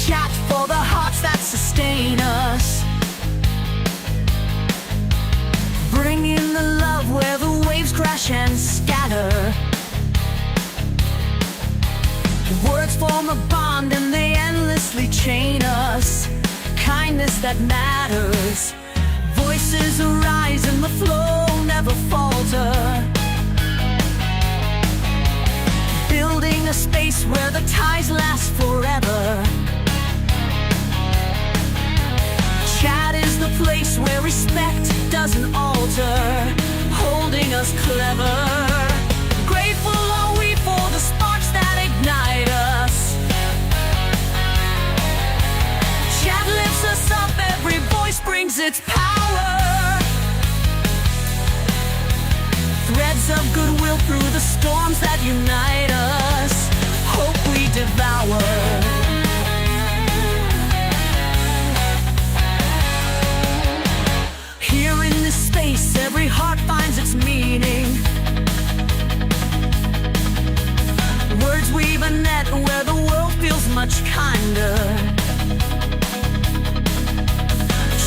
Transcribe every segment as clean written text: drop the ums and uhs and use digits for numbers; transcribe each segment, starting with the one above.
chat for the hearts that sustain us. Bringing the love where the waves crash and scatter. Words form a bond and they endlessly chain us. Kindness that matters. Voices arise and the flow never falter. Building a space where the ties last forever. Chat is the place where respect doesn't alter, holding us clever. Grateful are we for the sparks that ignite us. Chat lifts us up, every voice brings its power. Threads of goodwill through the storms that unite us. Hope we devour. Here in this space, every heart finds its meaning. Words weave a net where the world feels much kinder.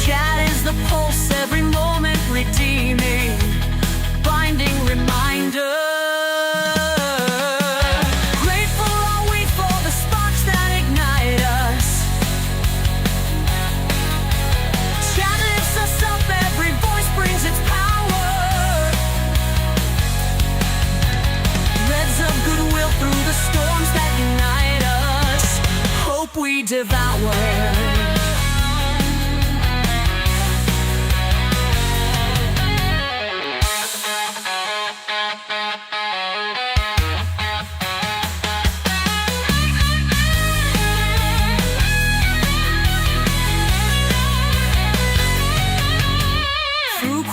Chat is the pulse, every moment redeeming, binding reminder. Grateful are we for the sparks that ignite us. Chat lifts us up, every voice brings its power. Threads of goodwill through the storms that unite us. Hope we devour.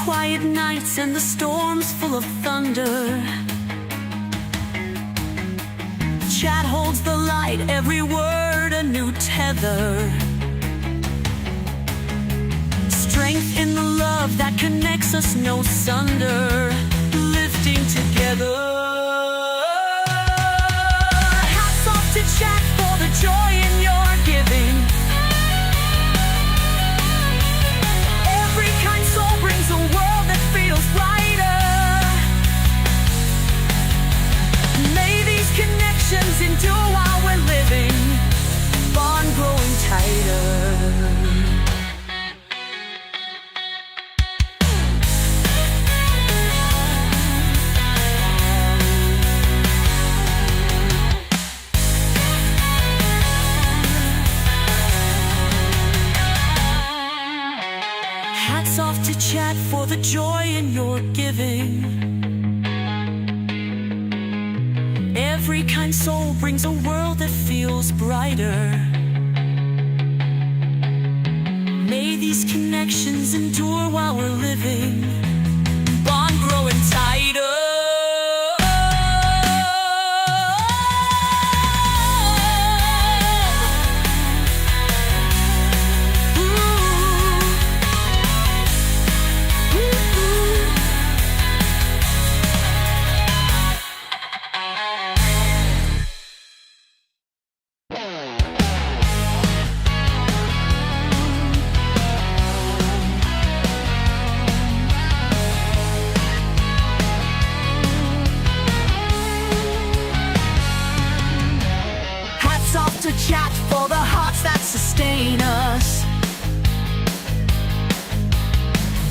Quiet nights and the storms full of thunder. Chat holds the light, every word a new tether. Strength in the love that connects us, no sunder, lifting together. Hats off to chat for the joy in your giving. Every kind soul brings a world that feels brighter. May these connections endure while we're living, bond growing tighter. Hats off to chat for the joy in your giving. Every kind soul brings a world that feels brighter. May these connections endure while we're living, bond growing tighter. To chat for the hearts that sustain us.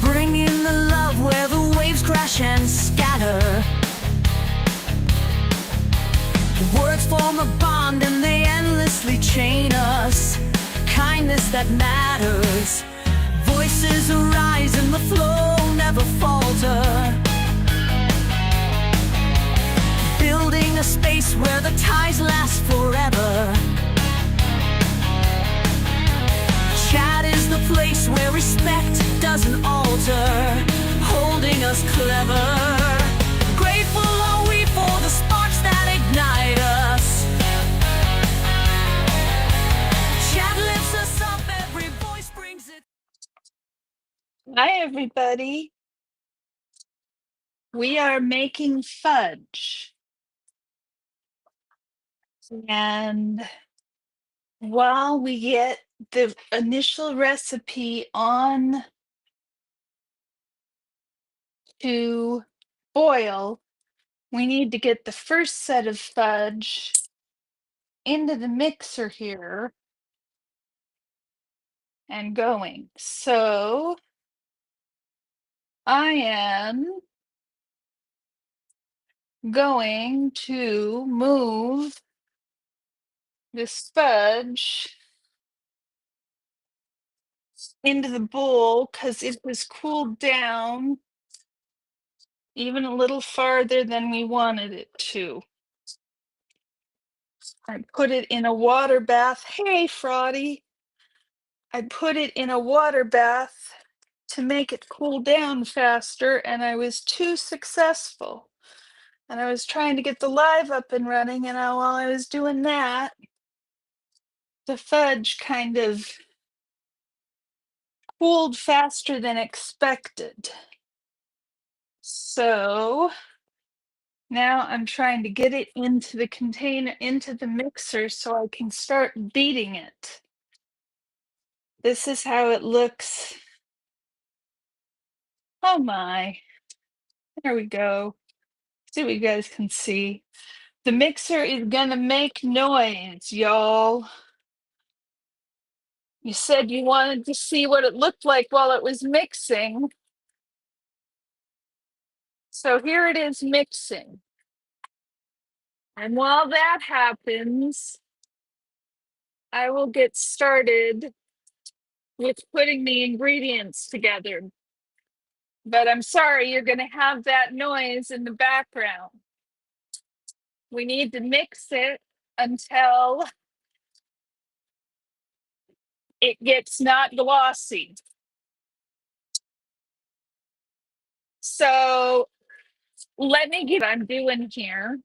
Bringing the love where the waves crash and scatter. Words form a bond and they endlessly chain us. Kindness that matters. Voices arise and the flow never falter. Building a space where the ties last forever. Chat is the place where respect doesn't alter, holding us clever. Grateful are we for the sparks that ignite us. Chat lifts us up, every voice brings it. Hi, everybody. We are making fudge. And while we get the initial recipe on to boil, we need to get the first set of fudge into the mixer here and going. So I am going to move this fudge into the bowl because it was cooled down even a little farther than we wanted it to. I put it in a water bath. Hey, Fraudy. I put it in a water bath to make it cool down faster, and I was too successful. And I was trying to get the live up and running, and while I was doing that, the fudge kind of cooled faster than expected. So now I'm trying to get it into the container, into the mixer, so I can start beating it. This is how it looks. Oh my. There we go. See what you guys can see. The mixer is gonna make noise, y'all. You said you wanted to see what it looked like while it was mixing. So here it is mixing. And while that happens, I will get started with putting the ingredients together. But I'm sorry, you're going to have that noise in the background. We need to mix it until it gets not glossy. So let me get what I'm doing here.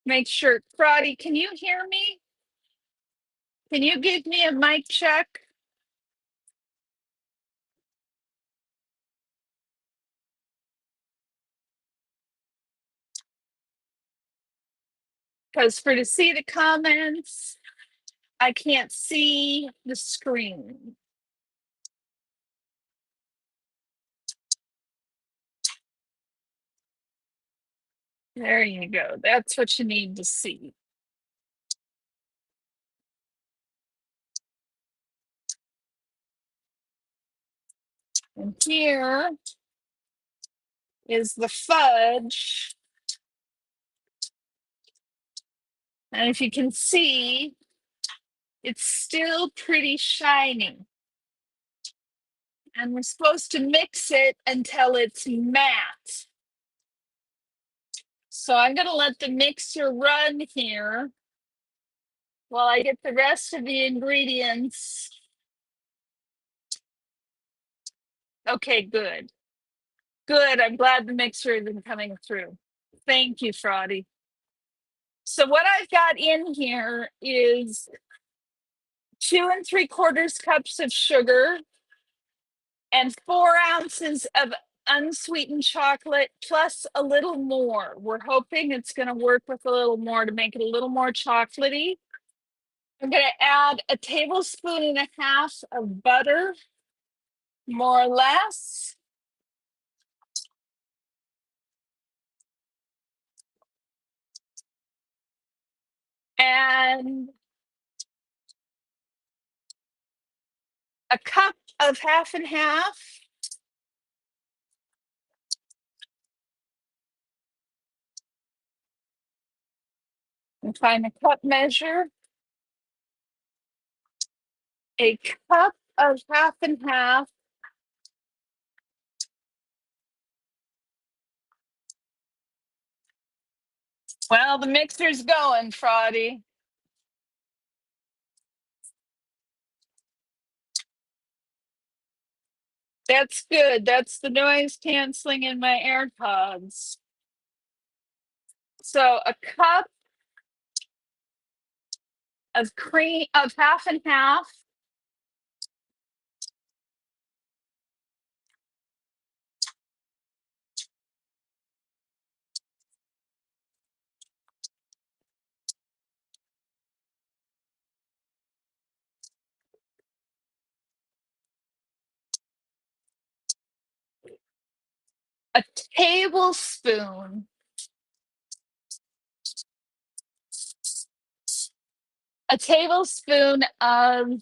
Make sure, Fraudy, can you hear me? Can you give me a mic check? Because for to see the comments, I can't see the screen. There you go. That's what you need to see. And here is the fudge. And if you can see, it's still pretty shiny. And we're supposed to mix it until it's matte. So I'm going to let the mixer run here while I get the rest of the ingredients. Okay, good. Good. I'm glad the mixer isn't coming through. Thank you, Fraudy. So what I've got in here is 2 3/4 cups of sugar and 4 ounces of unsweetened chocolate plus a little more. We're hoping it's going to work with a little more to make it a little more chocolatey. I'm going to add 1.5 tablespoons of butter, more or less. And a cup of half and half. And find a cup measure. A cup of half and half. Well, the mixer's going, Fraudy. That's good. That's the noise canceling in my AirPods. So a cup of cream of half and half. a tablespoon of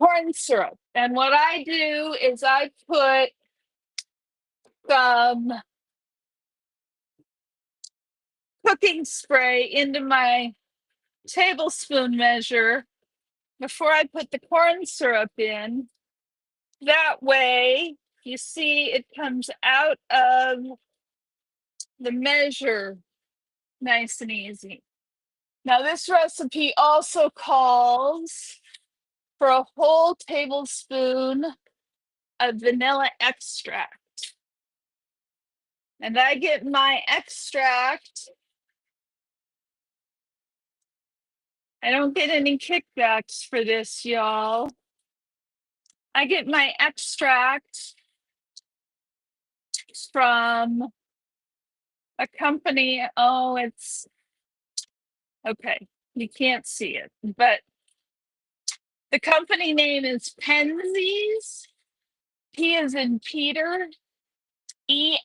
corn syrup. And what I do is I put some cooking spray into my tablespoon measure before I put the corn syrup in. That way, you see it comes out of the measure nice and easy. Now, this recipe also calls for a whole tablespoon of vanilla extract. And I get my extract. I don't get any kickbacks for this, y'all. I get my extract from a company. Oh, it's okay. You can't see it, but the company name is Penzies. P is in Peter, ENZ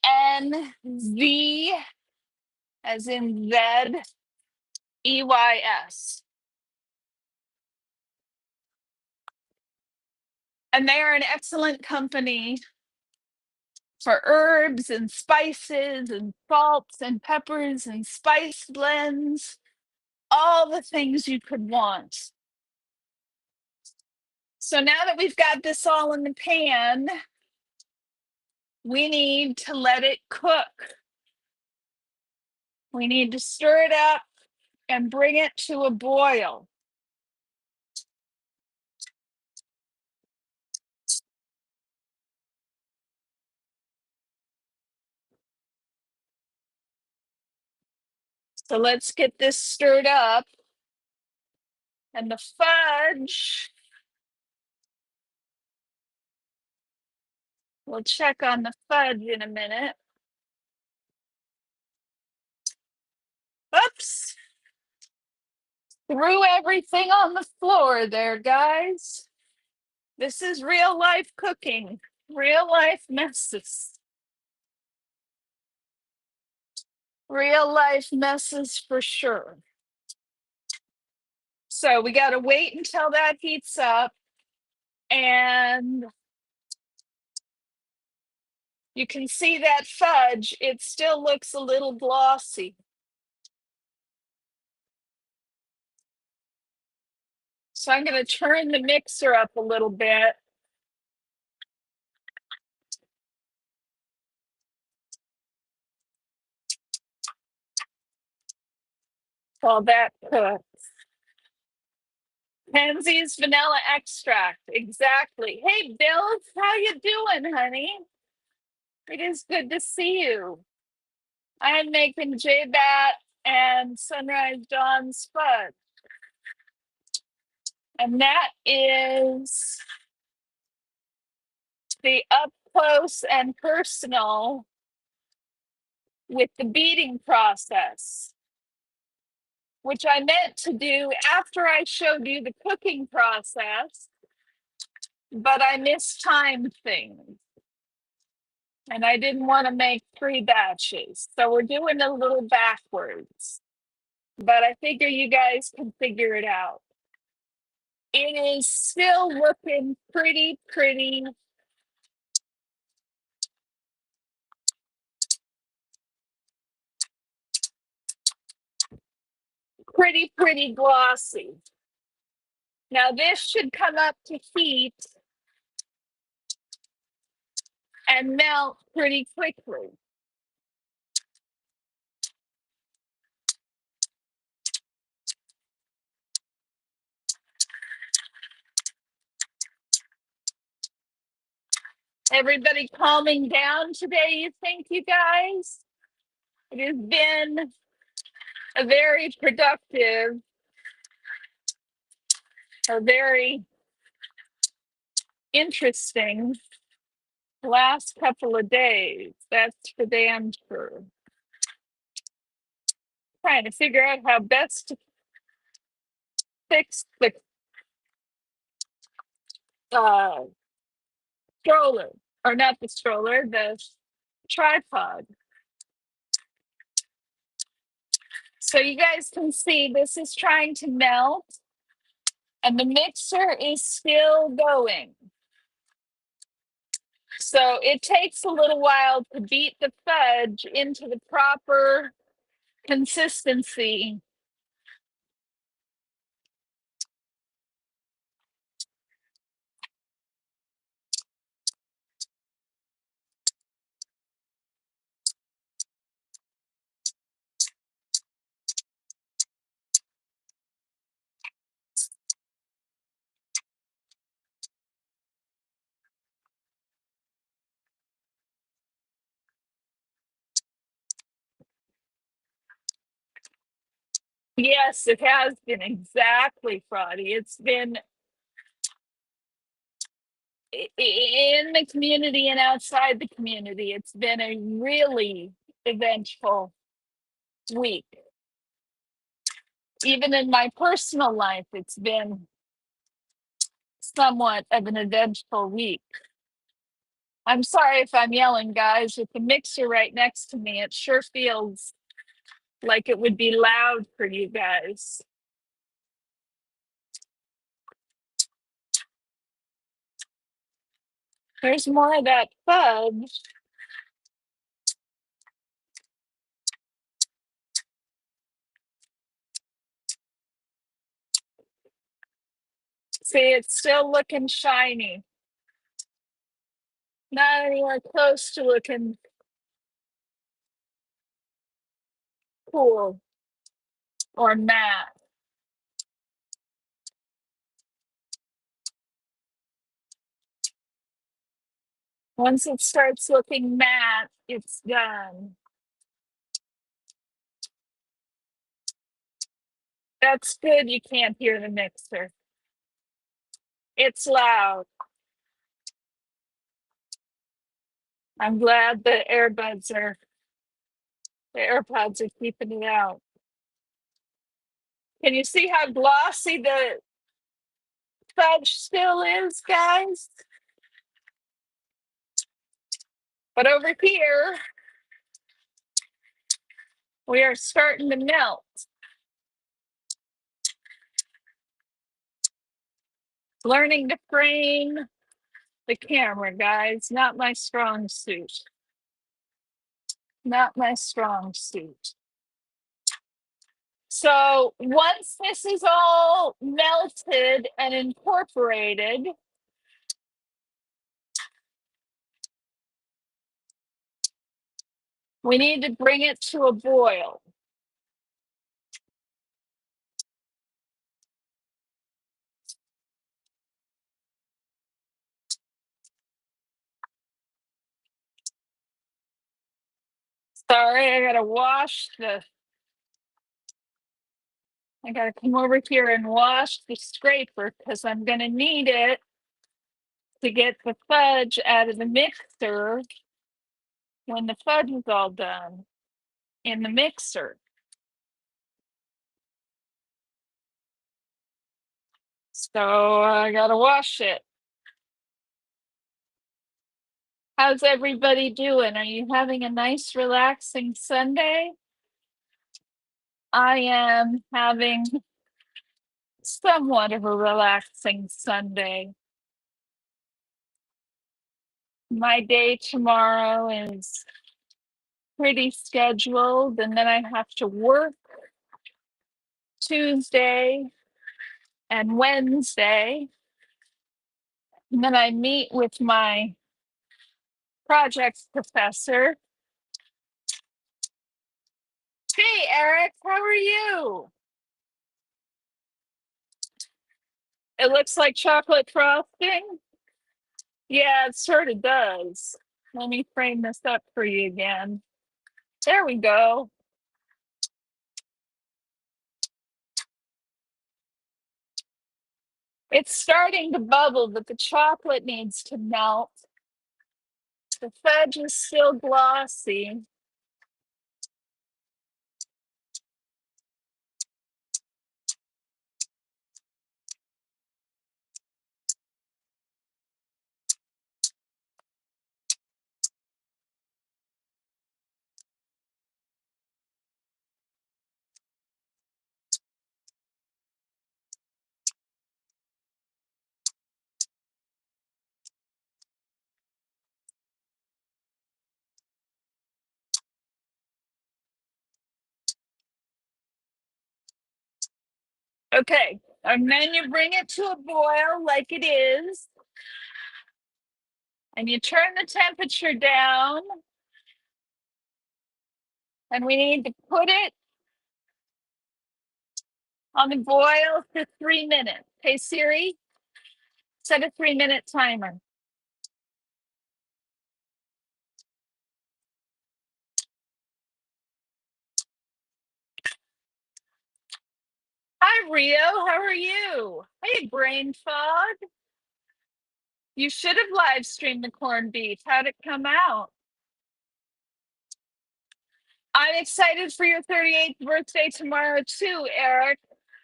as in Zed, EYS. And they are an excellent company for herbs and spices and salts and peppers and spice blends, all the things you could want. So now that we've got this all in the pan, we need to let it cook. We need to stir it up and bring it to a boil. So let's get this stirred up. And the fudge, we'll check on the fudge in a minute. Oops. Threw everything on the floor there, guys. This is real life cooking, real life messes. Real life messes for sure. So we got to wait until that heats up. And you can see that fudge, it still looks a little glossy. So I'm going to turn the mixer up a little bit. While that cooks. Pansy's vanilla extract, exactly. Hey, Bill, how you doing, honey? It is good to see you. I am making J-Bat and Sunrise Dawn Spud. And that is the up close and personal with the beating process, which I meant to do after I showed you the cooking process, but I mistimed things. And I didn't want to make 3 batches. So we're doing a little backwards. But I figure you guys can figure it out. It is still looking pretty glossy. Now this should come up to heat and melt pretty quickly. Everybody calming down today, you think, you guys? It has been a very productive, a very interesting last couple of days. That's for damn sure. Trying to figure out how best to fix the stroller. or not the stroller, the tripod. So you guys can see this is trying to melt and the mixer is still going. So it takes a little while to beat the fudge into the proper consistency. Yes, it has been exactly, Fraudy. It's been in the community and outside the community. It's been a really eventful week. Even in my personal life, it's been somewhat of an eventful week. I'm sorry if I'm yelling, guys. With the mixer right next to me, it sure feels like it would be loud for you guys. There's more of that fudge. See, it's still looking shiny. Not anywhere close to looking cool or matte. Once it starts looking matte, it's done. That's good. You can't hear the mixer. It's loud. I'm glad the AirPods are keeping it out. Can you see how glossy the fudge still is, guys? But over here, we are starting to melt. Learning to frame the camera, guys. Not my strong suit. Not my strong suit. So once this is all melted and incorporated, we need to bring it to a boil. Sorry, I gotta come over here and wash the scraper because I'm gonna need it to get the fudge out of the mixer when the fudge is all done in the mixer. So I gotta wash it. How's everybody doing? Are you having a nice, relaxing Sunday? I am having somewhat of a relaxing Sunday. My day tomorrow is pretty scheduled, and then I have to work Tuesday and Wednesday. And then I meet with my project professor. Hey, Eric, how are you? It looks like chocolate frosting. Yeah, it sort of does. Let me frame this up for you again. There we go. It's starting to bubble, but the chocolate needs to melt. The fudge is still glossy. Okay, and then you bring it to a boil like it is, and you turn the temperature down, and we need to put it on the boil for 3 minutes. Hey Siri, set a 3-minute timer. Hi Rio, how are you? Hey brain fog. You should have live streamed the corned beef. How'd it come out? I'm excited for your 38th birthday tomorrow too, Eric.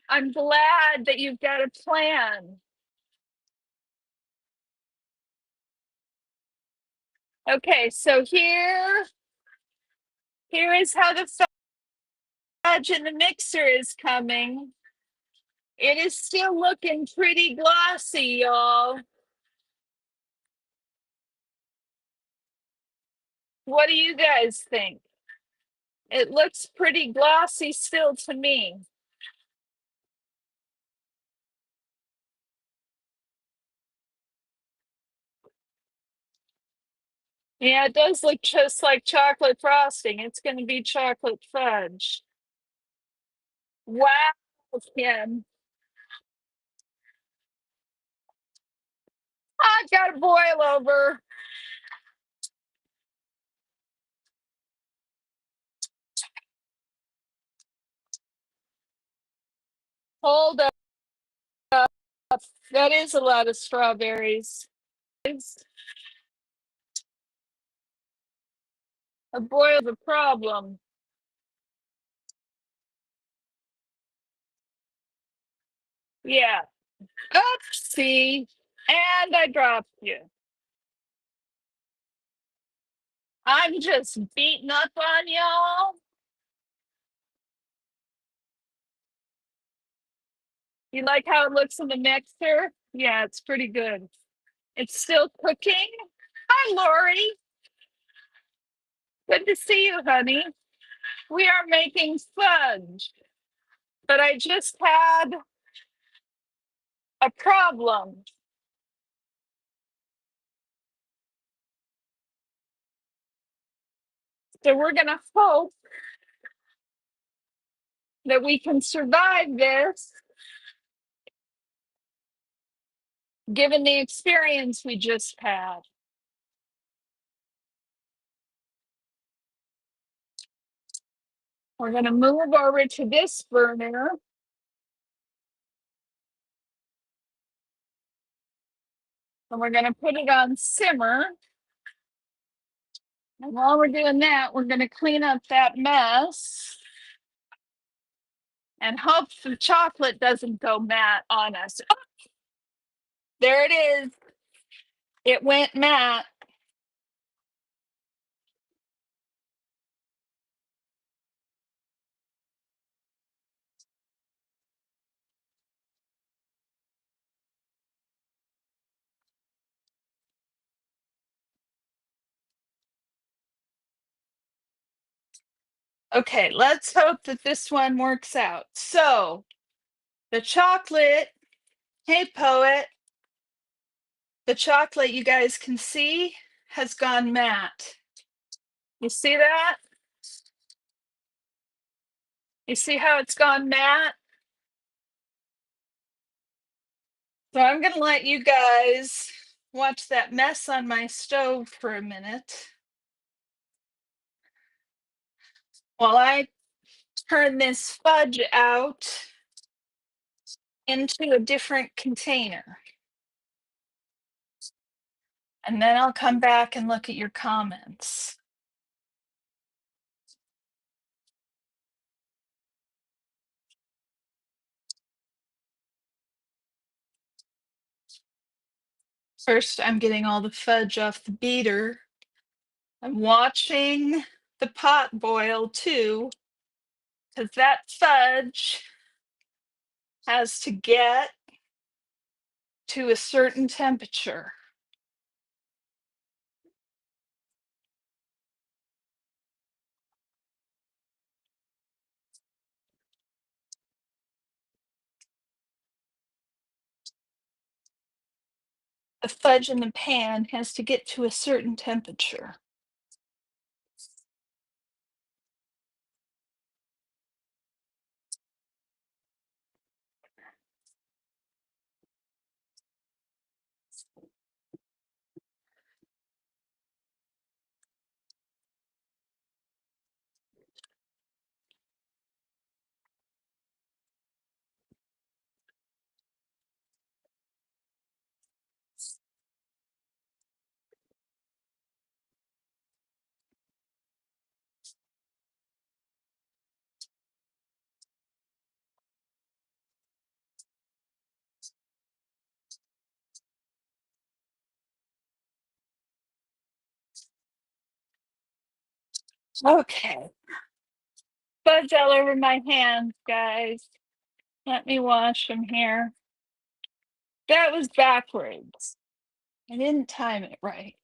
I'm glad that you've got a plan. Okay, so here is how the fudge in the mixer is coming. It is still looking pretty glossy, y'all. What do you guys think? It looks pretty glossy still to me. Yeah, it does look just like chocolate frosting. It's going to be chocolate fudge. Wow, Kim. I got to boil over. Hold up. That is a lot of strawberries. It's a boil the problem. Yeah. Oopsie. And I dropped you. I'm just beating up on y'all. You like how it looks in the mixer? Yeah, it's pretty good. It's still cooking. Hi, Lori. Good to see you, honey. We are making fudge, but I just had a problem. So we're going to hope that we can survive this, given the experience we just had. We're going to move over to this burner. And we're going to put it on simmer. And while we're doing that, we're going to clean up that mess and hope the chocolate doesn't go matte on us. Oh, there it is. It went matte. Okay, let's hope that this one works out. So the chocolate, hey poet, the chocolate you guys can see has gone matte. You see that? You see how it's gone matte? So I'm going to let you guys watch that mess on my stove for a minute while I turn this fudge out into a different container. And then I'll come back and look at your comments. First, I'm getting all the fudge off the beater. I'm watching the pot boil too, because that fudge has to get to a certain temperature. the fudge in the pan has to get to a certain temperature. Okay. Fudge all over my hands, guys. Let me wash them here. That was backwards. I didn't time it right.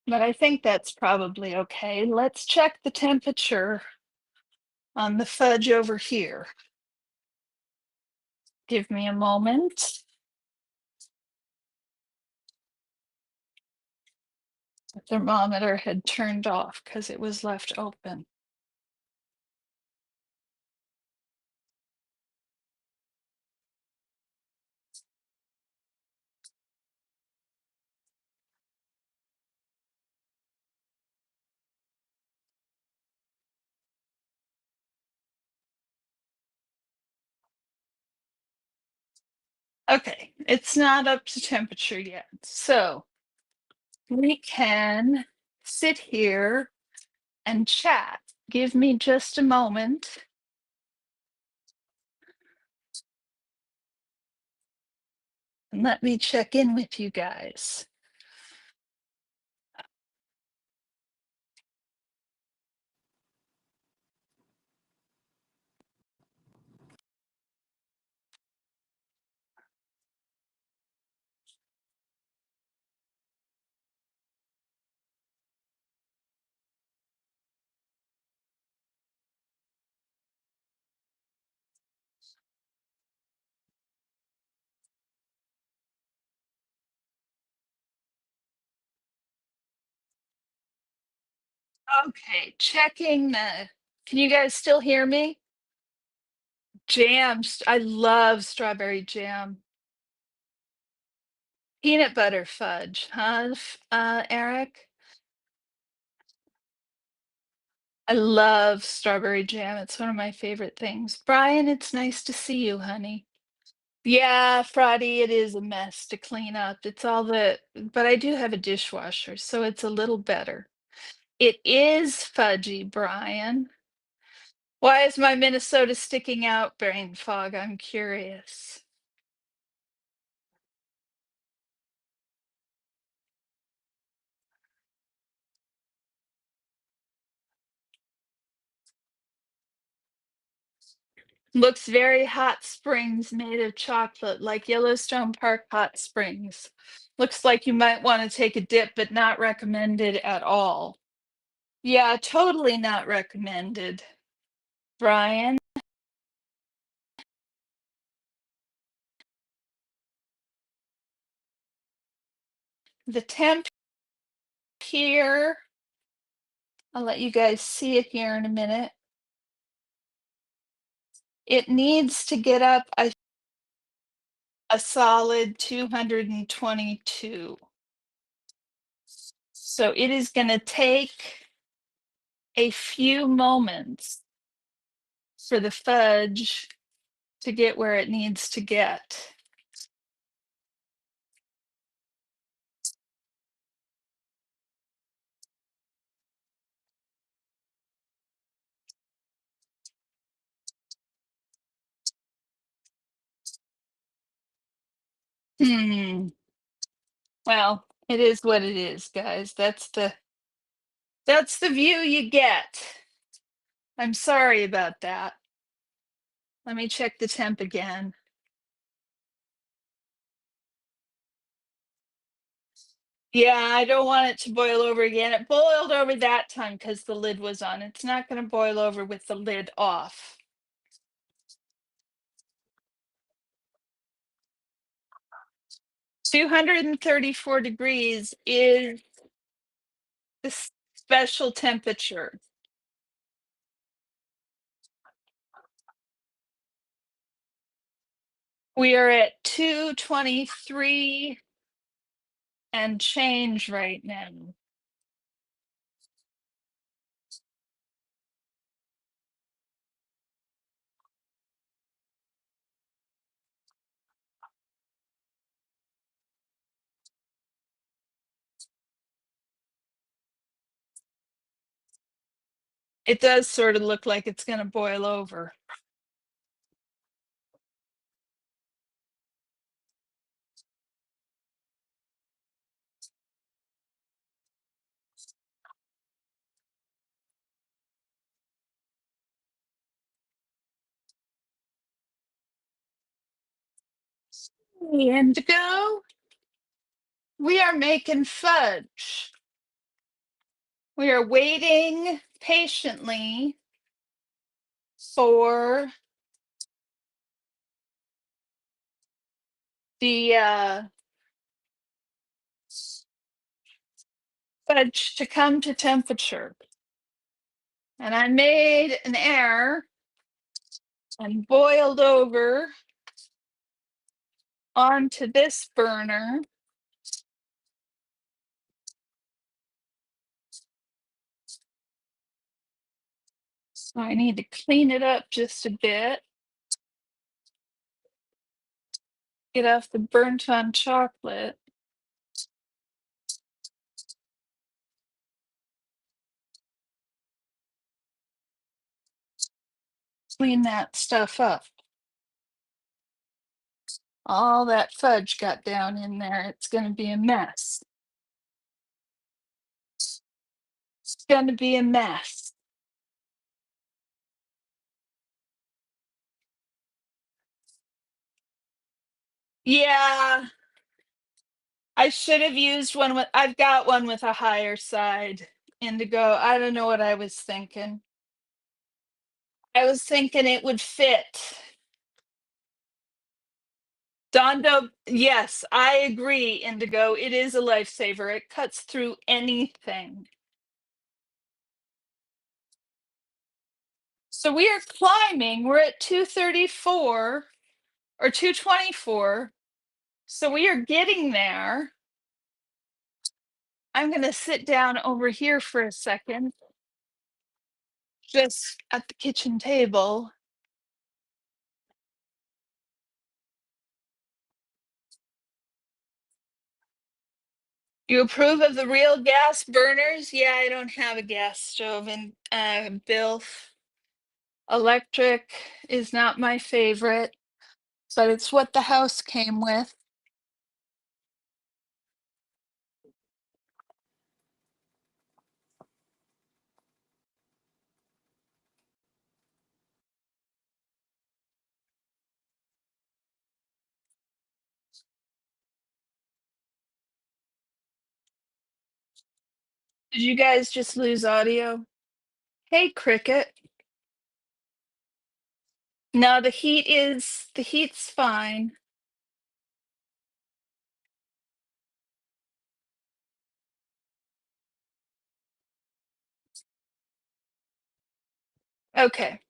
But I think that's probably okay. Let's check the temperature on the fudge over here. Give me a moment. The thermometer had turned off because it was left open. Okay, it's not up to temperature yet. So we can sit here and chat. Give me just a moment. And let me check in with you guys. Okay, checking the. Can you guys still hear me? Jams. I love strawberry jam. Peanut butter fudge, huh, Eric? I love strawberry jam. It's one of my favorite things. Brian, it's nice to see you, honey. Yeah, Friday, it is a mess to clean up. It's all but I do have a dishwasher, so it's a little better. It is fudgy, Brian. Why is my Minnesota sticking out, brain fog? I'm curious. Looks very hot springs made of chocolate, like Yellowstone Park hot springs. Looks like you might want to take a dip, but not recommended at all. Yeah, totally not recommended. Brian, the temp here, I'll let you guys see it here in a minute. It needs to get up a solid 222. So it is going to take a few moments for the fudge to get where it needs to get. Well, it is what it is, guys. That's the view you get. I'm sorry about that. Let me check the temp again. Yeah, I don't want it to boil over again. It boiled over that time because the lid was on. It's not going to boil over with the lid off. 234 degrees is the special temperature. We are at 223 and change right now. It does sort of look like it's going to boil over. Indigo, we are making fudge. We are waiting patiently for the fudge to come to temperature. And I made an error and boiled over onto this burner. So I need to clean it up just a bit. Get off the burnt on chocolate. Clean that stuff up. All that fudge got down in there. It's going to be a mess. It's going to be a mess. Yeah, I should have used one with, I've got one with a higher side indigo. I don't know what I was thinking. I was thinking it would fit. Dondo, yes, I agree, indigo. It is a lifesaver. It cuts through anything. So we are climbing. We're at 234 or 224. So we are getting there. I'm going to sit down over here for a second, just at the kitchen table. You approve of the real gas burners? Yeah, I don't have a gas stove, and Bilf. Electric is not my favorite, but it's what the house came with. Did you guys just lose audio? Hey, Cricket. No, the heat's fine. Okay.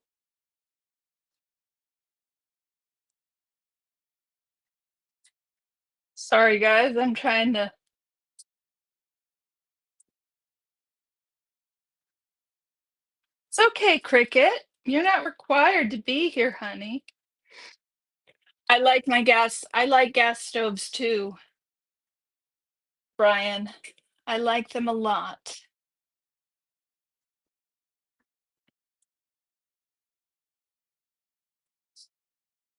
Sorry, guys. I'm trying to. It's okay, Cricket. You're not required to be here, honey. I like gas stoves too, Brian. I like them a lot.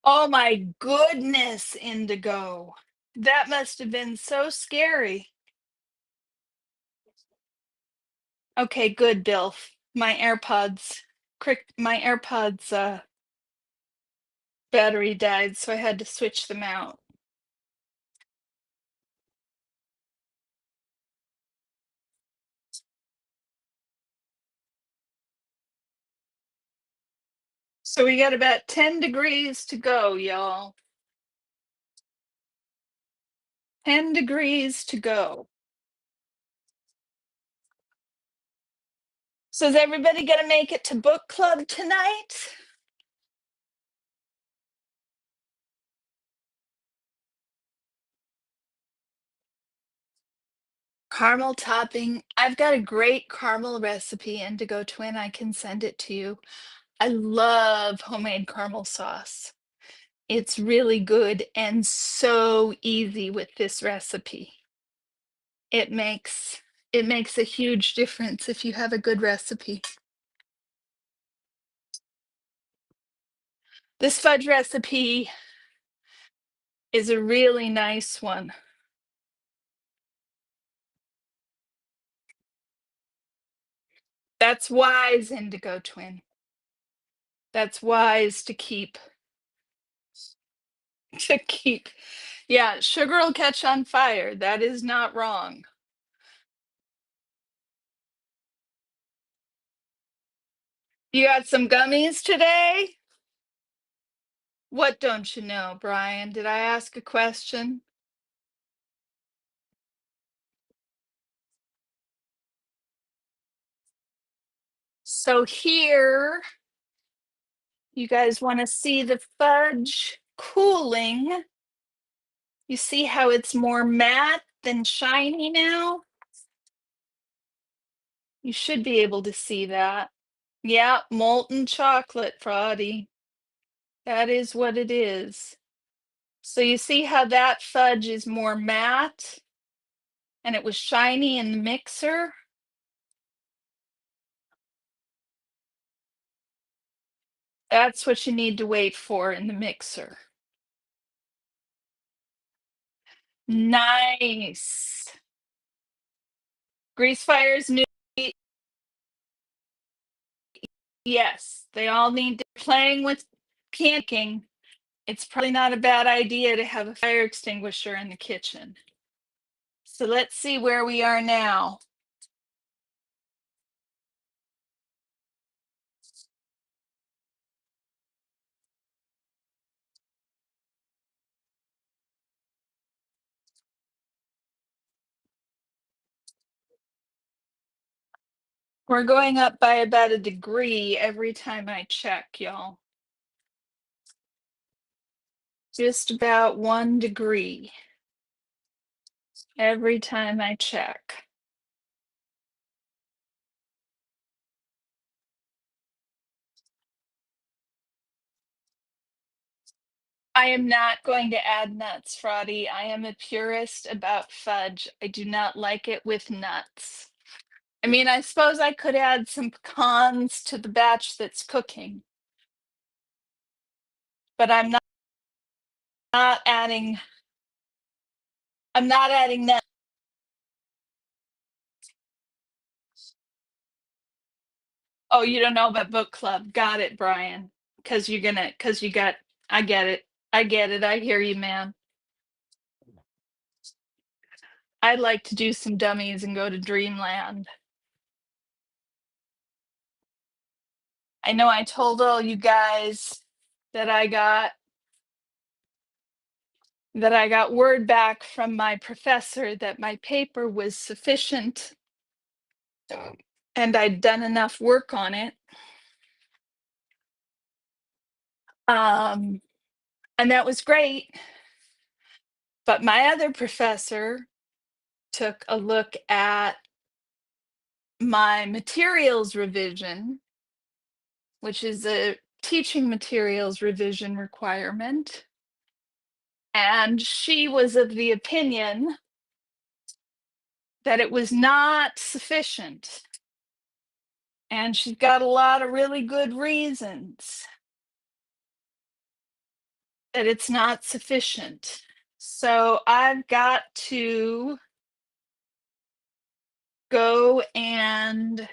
Oh my goodness, Indigo. That must have been so scary. Okay, good, Bill. My AirPods battery died, so I had to switch them out. So we got about 10 degrees to go, y'all. 10 degrees to go. So is everybody going to make it to book club tonight? Caramel topping. I've got a great caramel recipe, Indigo Twin. I can send it to you. I love homemade caramel sauce. It's really good and so easy with this recipe. It makes a huge difference if you have a good recipe. This fudge recipe is a really nice one. That's wise, Indigo Twin. That's wise to keep. Yeah, sugar will catch on fire. That is not wrong. You got some gummies today? What don't you know, Brian? Did I ask a question? So here, you guys want to see the fudge cooling. You see how it's more matte than shiny now? You should be able to see that. Yeah, molten chocolate, Fraudy. That is what it is. So you see how that fudge is more matte and it was shiny in the mixer? That's what you need to wait for in the mixer. Nice. Grease fires new. Yes, they all need to playing with canning. It's probably not a bad idea to have a fire extinguisher in the kitchen. So let's see where we are now. We're going up by about a degree every time I check, y'all. Just about 1 degree every time I check. I am not going to add nuts, Fraudy. I am a purist about fudge. I do not like it with nuts. I mean, I suppose I could add some pecans to the batch that's cooking, but not adding I'm not adding nuts. Oh, you don't know about book club. Got it, Brian. Because I get it. I get it. I hear you, man. I'd like to do some dummies and go to dreamland. I know I told all you guys that I got word back from my professor that my paper was sufficient and I'd done enough work on it. And that was great. But my other professor took a look at my materials revision, which is a teaching materials revision requirement. And she was of the opinion that it was not sufficient. And she's got a lot of really good reasons that it's not sufficient. So I've got to go and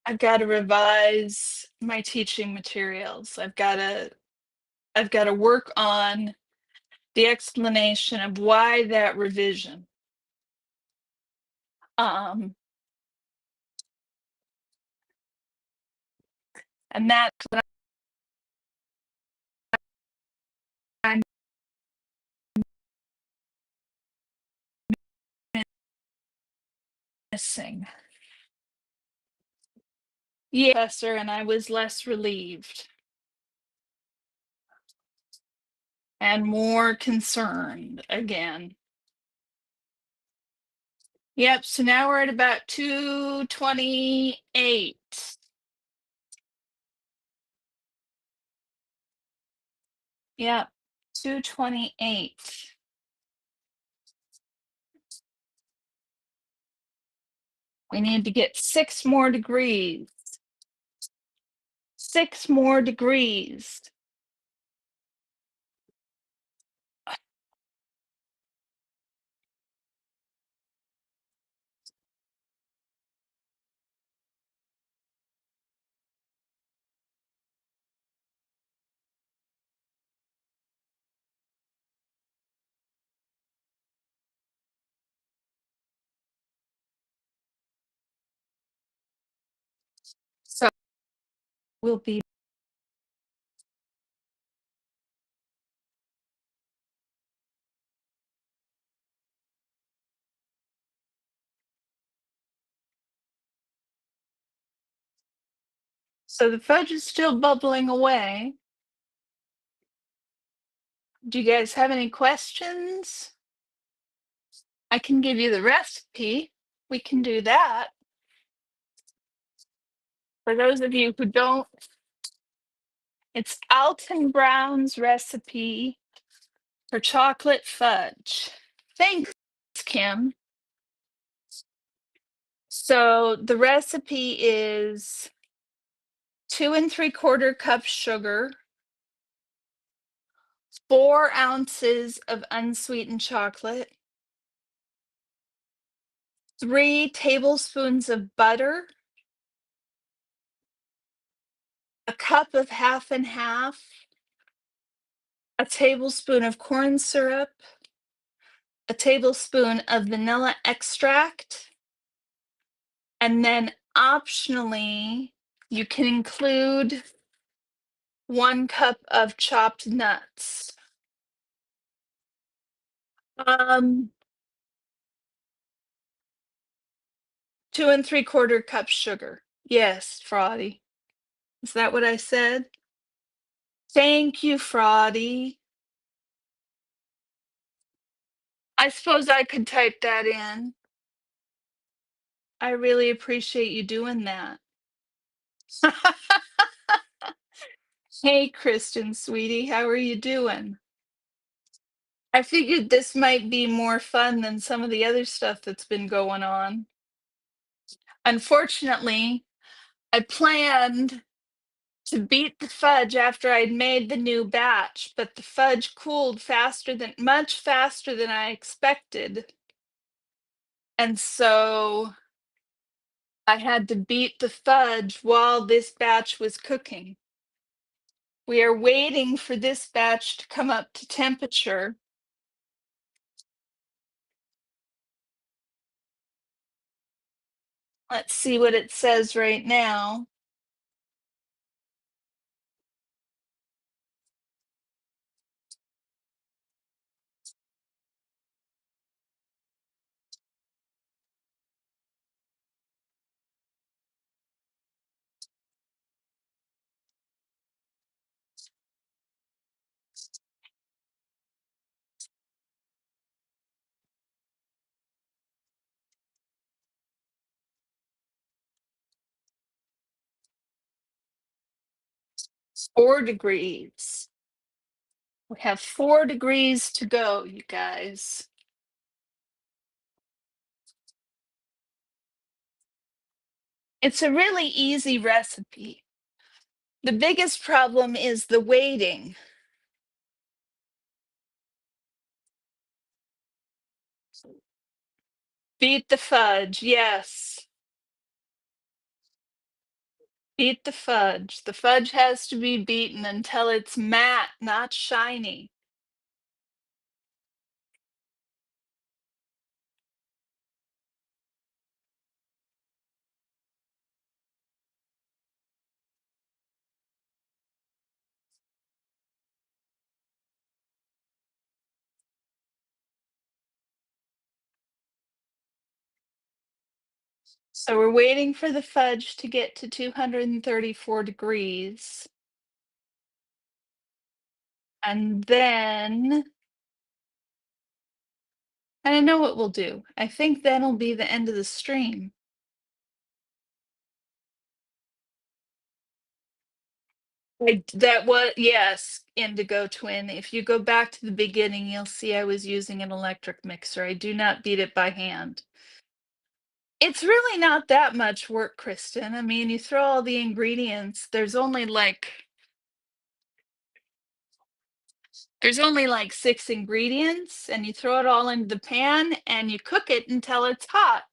I've got to revise my teaching materials. I've got to work on the explanation of why that revision. Um, And that's what I'm missing. Yeah, Professor, and I was less relieved and more concerned again. Yep, so now we're at about 228. Yep, 228. We need to get 6 more degrees. 6 more degrees. So we'll be so the fudge is still bubbling away. Do you guys have any questions? I can give you the recipe. We can do that. For those of you who don't, it's Alton Brown's recipe for chocolate fudge. Thanks, Kim. So the recipe is 2 3/4 cups sugar, 4 ounces of unsweetened chocolate, 3 tablespoons of butter, a cup of half and half, a tablespoon of corn syrup, a tablespoon of vanilla extract, and then optionally, you can include 1 cup of chopped nuts. Um, 2 3/4 cups sugar. Yes, Fraudy. Is that what I said? Thank you, Fraudy. I suppose I could type that in. I really appreciate you doing that. Hey, Kristen, sweetie, how are you doing? I figured this might be more fun than some of the other stuff that's been going on. Unfortunately, I planned to beat the fudge after I'd made the new batch, but the fudge cooled much faster than I expected. And so I had to beat the fudge while this batch was cooking. We are waiting for this batch to come up to temperature. Let's see what it says right now. It's 4 degrees. We have 4 degrees to go, you guys. It's a really easy recipe. The biggest problem is the waiting. Beat the fudge, yes. Beat the fudge. The fudge has to be beaten until it's matte, not shiny. So we're waiting for the fudge to get to 234 degrees. And then I know what we'll do. I think that'll be the end of the stream. That was, yes, Indigo Twin. If you go back to the beginning, you'll see I was using an electric mixer. I do not beat it by hand. It's really not that much work, Kristen. I mean, you throw all the ingredients, there's only like 6 ingredients, and you throw it all into the pan and you cook it until it's hot.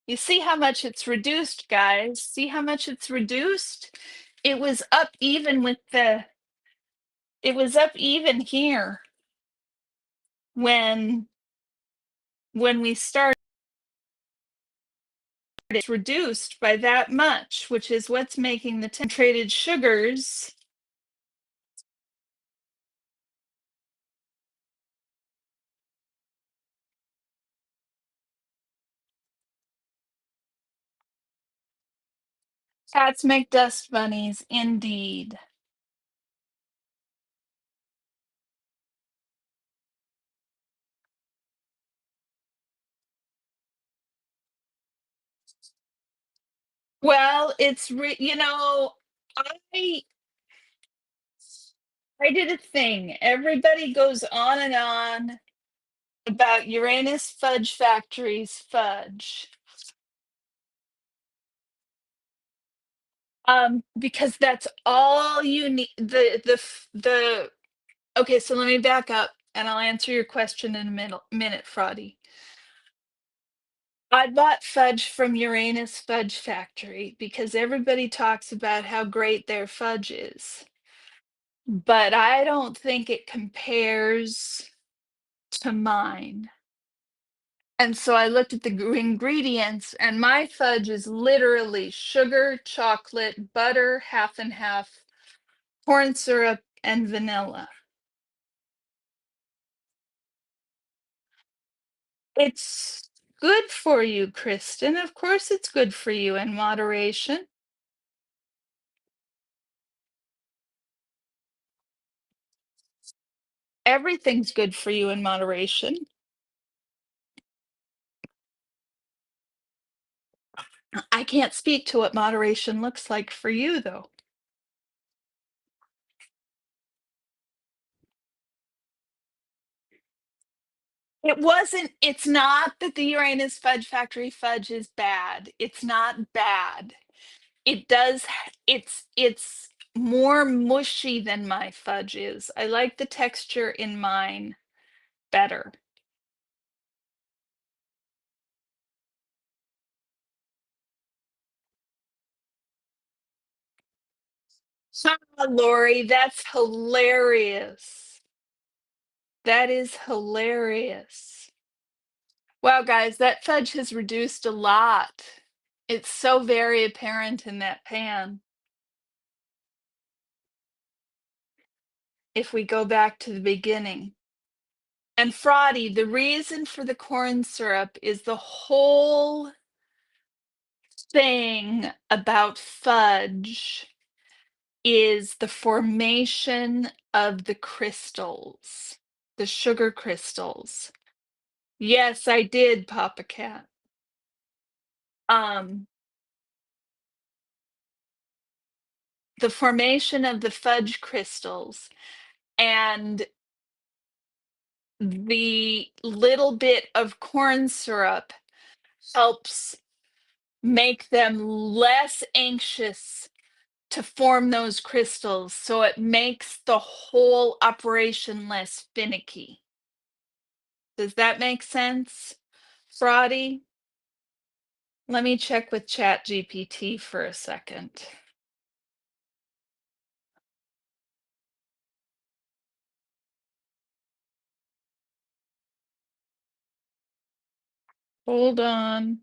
You see how much it's reduced, guys? See how much it's reduced? It was up even with the it was up even here when we started. It's reduced by that much, which is what's making the concentrated sugars. Cats make dust bunnies, indeed. Well, I I did a thing. Everybody goes on and on about Uranus Fudge Factory's fudge. Because that's all you need. The Okay, so let me back up and I'll answer your question in a minute, Fraudy. I bought fudge from Uranus Fudge Factory because everybody talks about how great their fudge is. But I don't think it compares to mine. And so I looked at the ingredients, and my fudge is literally sugar, chocolate, butter, half and half, corn syrup, and vanilla. It's good for you, Kristen. Of course, it's good for you in moderation. Everything's good for you in moderation. I can't speak to what moderation looks like for you, though. It's not that the Uranus Fudge Factory fudge is bad. It's not bad. It does, it's more mushy than my fudge is. I like the texture in mine better. Lori, that's hilarious. That is hilarious. Wow, guys, that fudge has reduced a lot. It's so very apparent in that pan. If we go back to the beginning. And Fraudy, the reason for the corn syrup is the whole thing about fudge is the formation of the crystals, the sugar crystals. Yes, I did, Papa Cat. Um, the formation of the fudge crystals and the little bit of corn syrup helps make them less anxious to form those crystals, so it makes the whole operation less finicky. Does that make sense, Fraudy? Let me check with Chat GPT for a second. Hold on.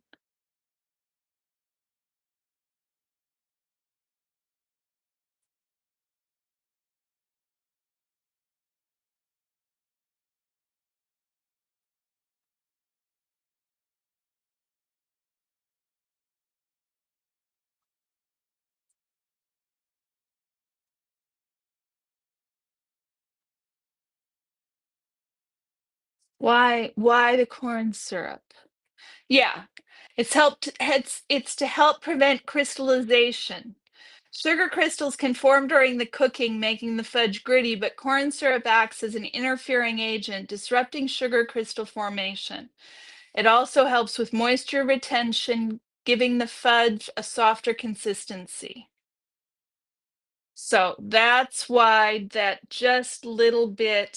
Why the corn syrup? Yeah, it's to help prevent crystallization. Sugar crystals can form during the cooking, making the fudge gritty, but corn syrup acts as an interfering agent, disrupting sugar crystal formation. It also helps with moisture retention, giving the fudge a softer consistency. So that's why that just little bitty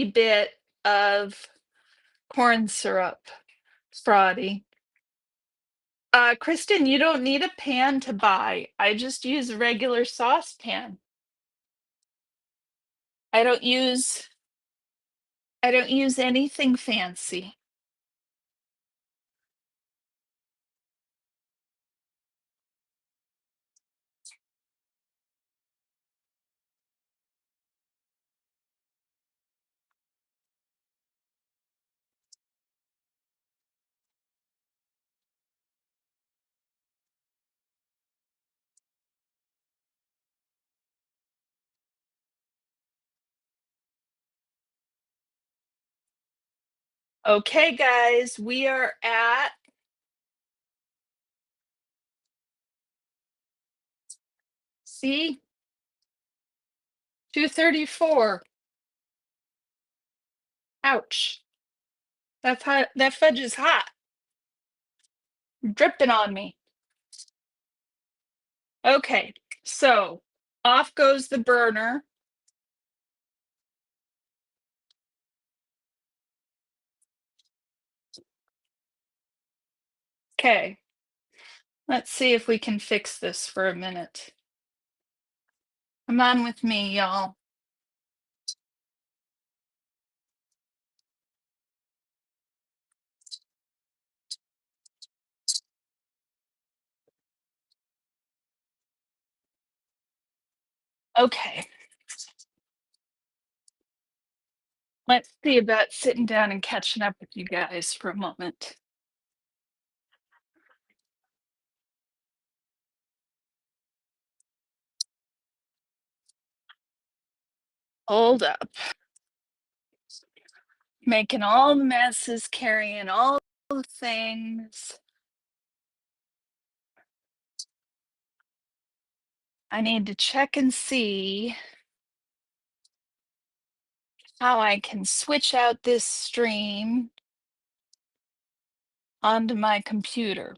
bit of corn syrup, frotty. Kristen, you don't need a pan to buy. I just use a regular saucepan. I don't use I don't use anything fancy. Okay, guys, we are at see 234. Ouch. That's hot. That fudge is hot. Dripping on me. Okay, so off goes the burner. Okay, let's see if we can fix this for a minute. Come on with me, y'all. Okay, let's see about sitting down and catching up with you guys for a moment. Hold up. Making all the messes, carrying all the things. I need to check and see how I can switch out this stream onto my computer.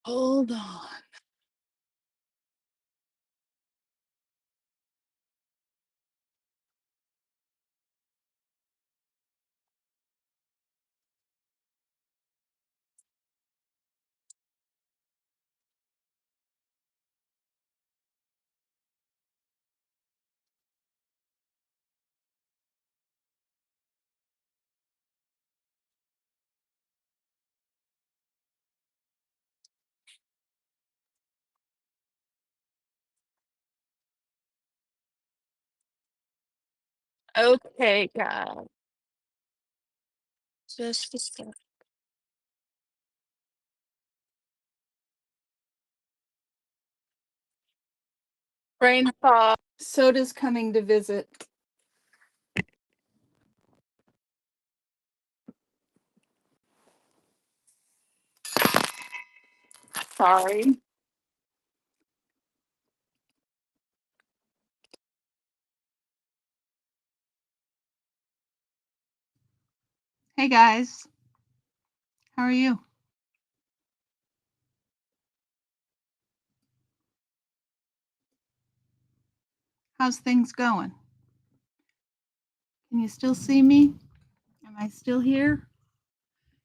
Hold on. Okay, guys. Just a sec. Rain fog. Soda's coming to visit. Sorry. Hey guys, how are you? How's things going? Can you still see me? Am I still here?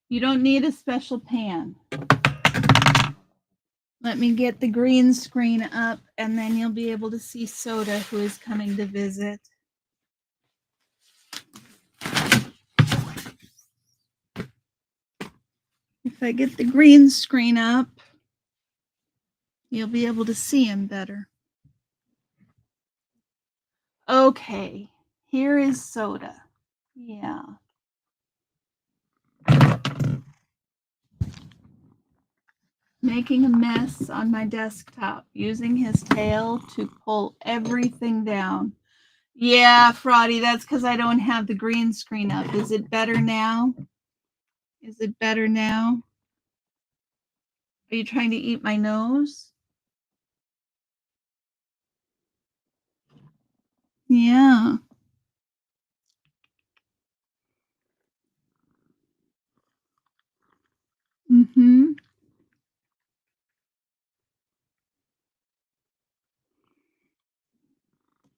You don't need a special pan. Let me get the green screen up and then you'll be able to see Soda, who is coming to visit. If I get the green screen up, you'll be able to see him better. Okay, here is Soda. Yeah. making a mess on my desktop, using his tail to pull everything down. Yeah, Fraudy, that's because I don't have the green screen up. Is it better now? Is it better now? Are you trying to eat my nose? Yeah. Mm-hmm.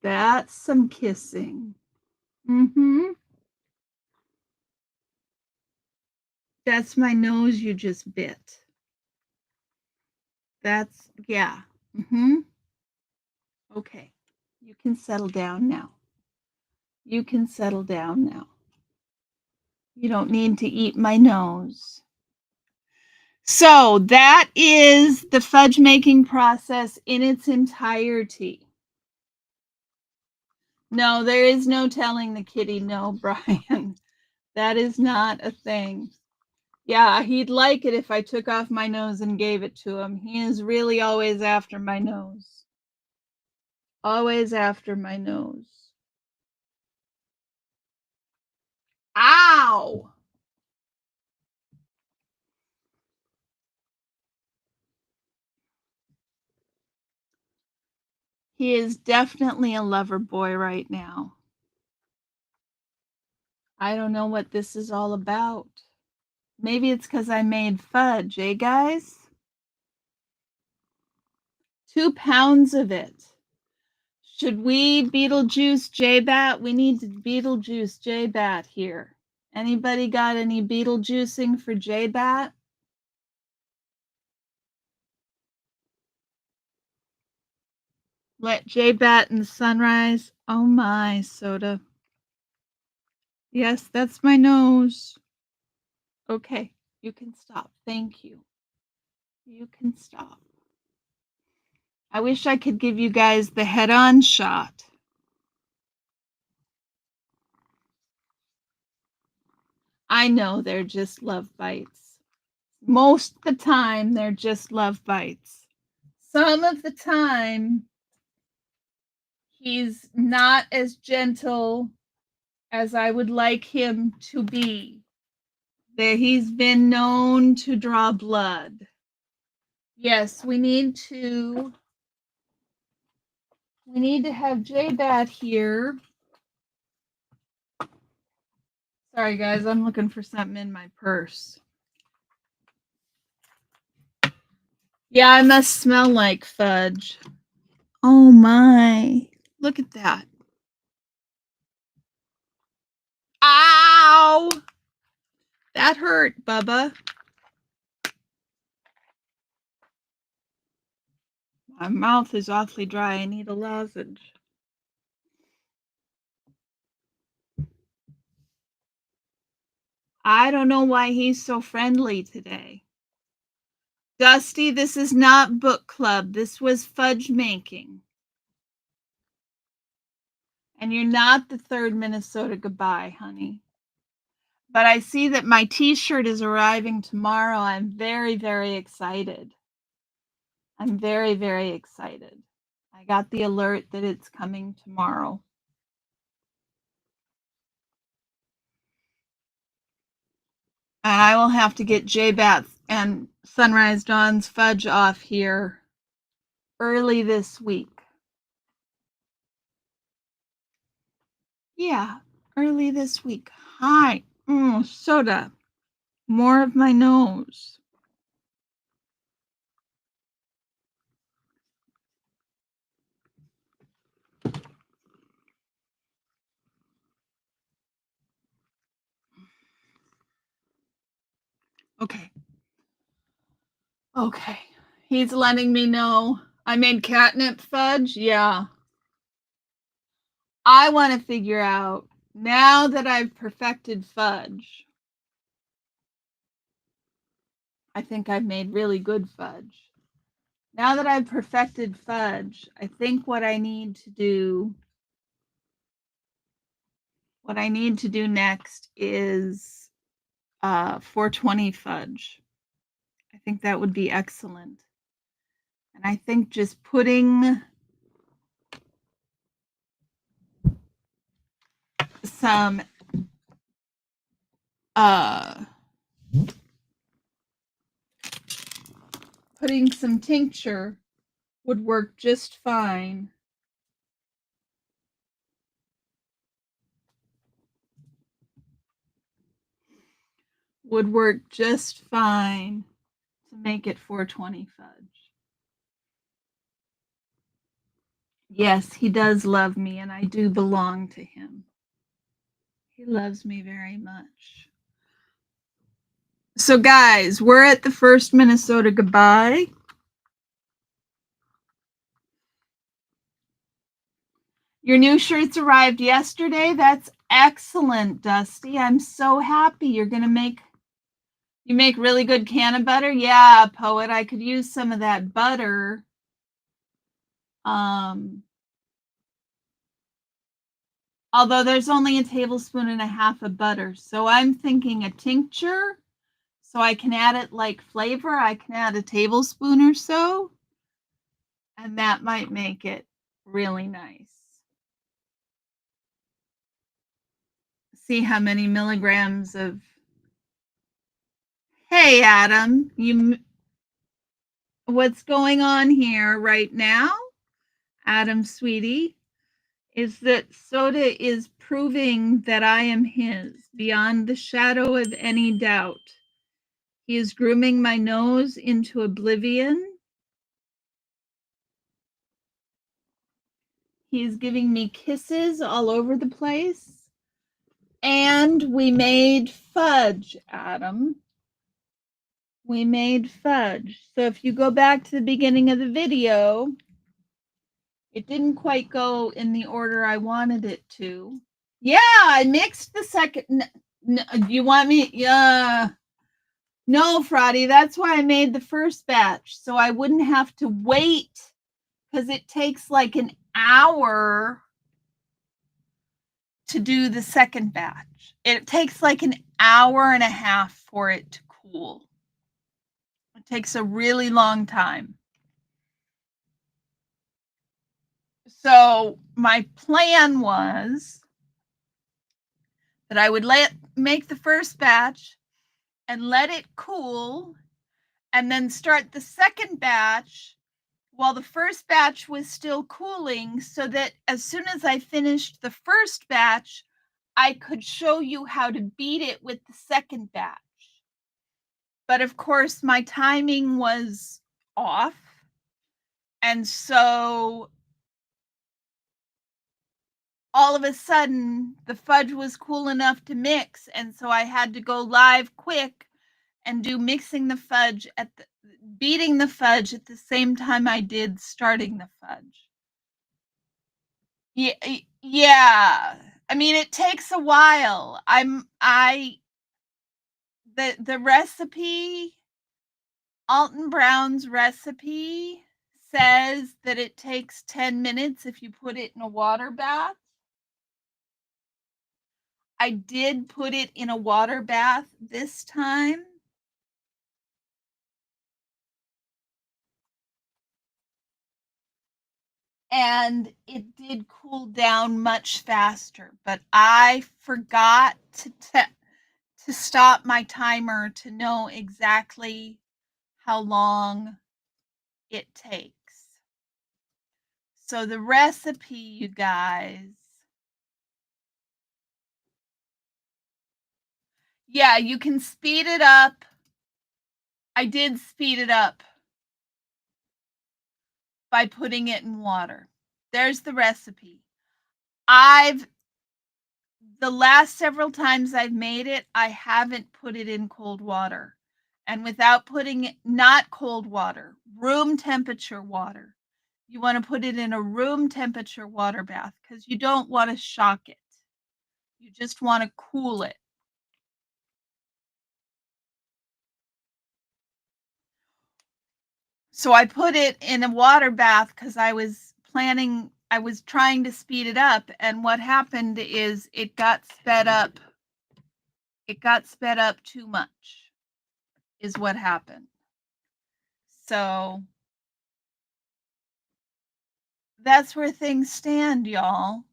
That's some kissing. Mm-hmm. That's my nose you just bit. That's, yeah. Mm-hmm. Okay. You can settle down now. You can settle down now. You don't need to eat my nose. So that is the fudge making process in its entirety. No, there is no telling the kitty no, Brian. That is not a thing. Yeah, he'd like it if I took off my nose and gave it to him. He is really always after my nose. Always after my nose. Ow! He is definitely a lover boy right now. I don't know what this is all about. Maybe it's because I made fudge, eh, guys? 2 pounds of it. Should we Beetlejuice J-Bat? We need to Beetlejuice J-Bat here. Anybody got any Beetlejuicing for J-Bat? Let J-Bat in the sunrise. Oh my, Soda. Yes, that's my nose. Okay, you can stop. Thank you. You can stop. I wish I could give you guys the head-on shot. I know they're just love bites. Most of the time, they're just love bites. Some of the time, he's not as gentle as I would like him to be. That he's been known to draw blood. Yes, we need to have J-Bat here. Sorry guys, I'm looking for something in my purse. Yeah, I must smell like fudge. Oh my. Look at that. Ow! That hurt, Bubba. My mouth is awfully dry. I need a lozenge. I don't know why he's so friendly today. Dusty, this is not book club. This was fudge making. And you're not the third Minnesota goodbye, honey. But I see that my t-shirt is arriving tomorrow. I'm very, very excited. I'm very, very excited. I got the alert that it's coming tomorrow. And I will have to get J-Bats and Sunrise Dawn's fudge off here early this week. Yeah, early this week. Hi. Soda. More of my nose. Okay. Okay. He's letting me know I made catnip fudge. Yeah. I want to figure out now that I've perfected fudge. I think I've made really good fudge. Now that I've perfected fudge, I think what I need to do next is 420 fudge. I think that would be excellent. And I think just putting some tincture would work just fine. Would work just fine to make it 420 fudge. Yes, he does love me, and I do belong to him. He loves me very much. So, guys, we're at the first Minnesota goodbye. Your new shirts arrived yesterday. That's excellent, Dusty. I'm so happy. You make really good canna butter. Yeah, Poet, I could use some of that butter. Although there's only a tablespoon and a half of butter. So I'm thinking a tincture. So I can add it like flavor. I can add a tablespoon or so. And that might make it really nice. See how many milligrams of... Hey, Adam, what's going on here right now, Adam, sweetie, is that Soda is proving that I am his beyond the shadow of any doubt. He is grooming my nose into oblivion. He is giving me kisses all over the place. And we made fudge, Adam. We made fudge. So if you go back to the beginning of the video, it didn't quite go in the order I wanted it to. Yeah, I mixed the second. You want me? Yeah. No, Frotty, that's why I made the first batch. So I wouldn't have to wait, because it takes like an hour to do the second batch. It takes like an hour and a half for it to cool. It takes a really long time. So my plan was that I would make the first batch and let it cool, and then start the second batch while the first batch was still cooling, so that as soon as I finished the first batch, I could show you how to beat it with the second batch. But of course, my timing was off. And so all of a sudden, the fudge was cool enough to mix. And so I had to go live quick and do mixing the fudge beating the fudge at the same time I did starting the fudge. Yeah. I mean, it takes a while. The recipe, Alton Brown's recipe, says that it takes 10 minutes if you put it in a water bath. I did put it in a water bath this time. And it did cool down much faster, but I forgot to stop my timer to know exactly how long it takes. So the recipe, you guys. Yeah, you can speed it up. I did speed it up by putting it in water. There's the recipe. The last several times I've made it, I haven't put it in cold water. And without putting it, not cold water, room temperature water. You want to put it in a room temperature water bath because you don't want to shock it. You just want to cool it. So I put it in a water bath because I was trying to speed it up. And what happened is it got sped up. It got sped up too much, is what happened. So that's where things stand, y'all.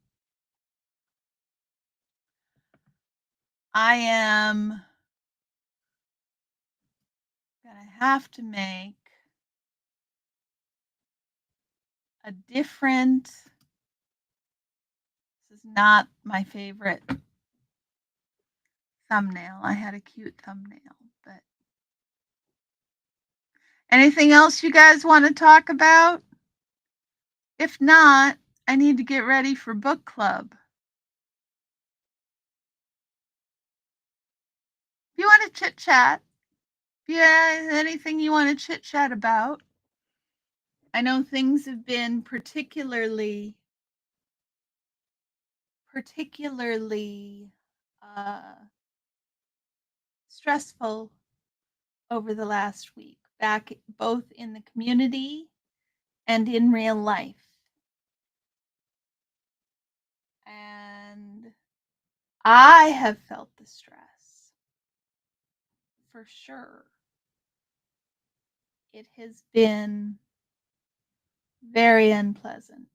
I am gonna have to make a different. This is not my favorite thumbnail. I had a cute thumbnail, but anything else you guys want to talk about? If not, I need to get ready for book club. If you want to chit chat, if you have anything you want to chit chat about, I know things have been particularly stressful over the last week, back both in the community and in real life. And I have felt the stress for sure. It has been very unpleasant.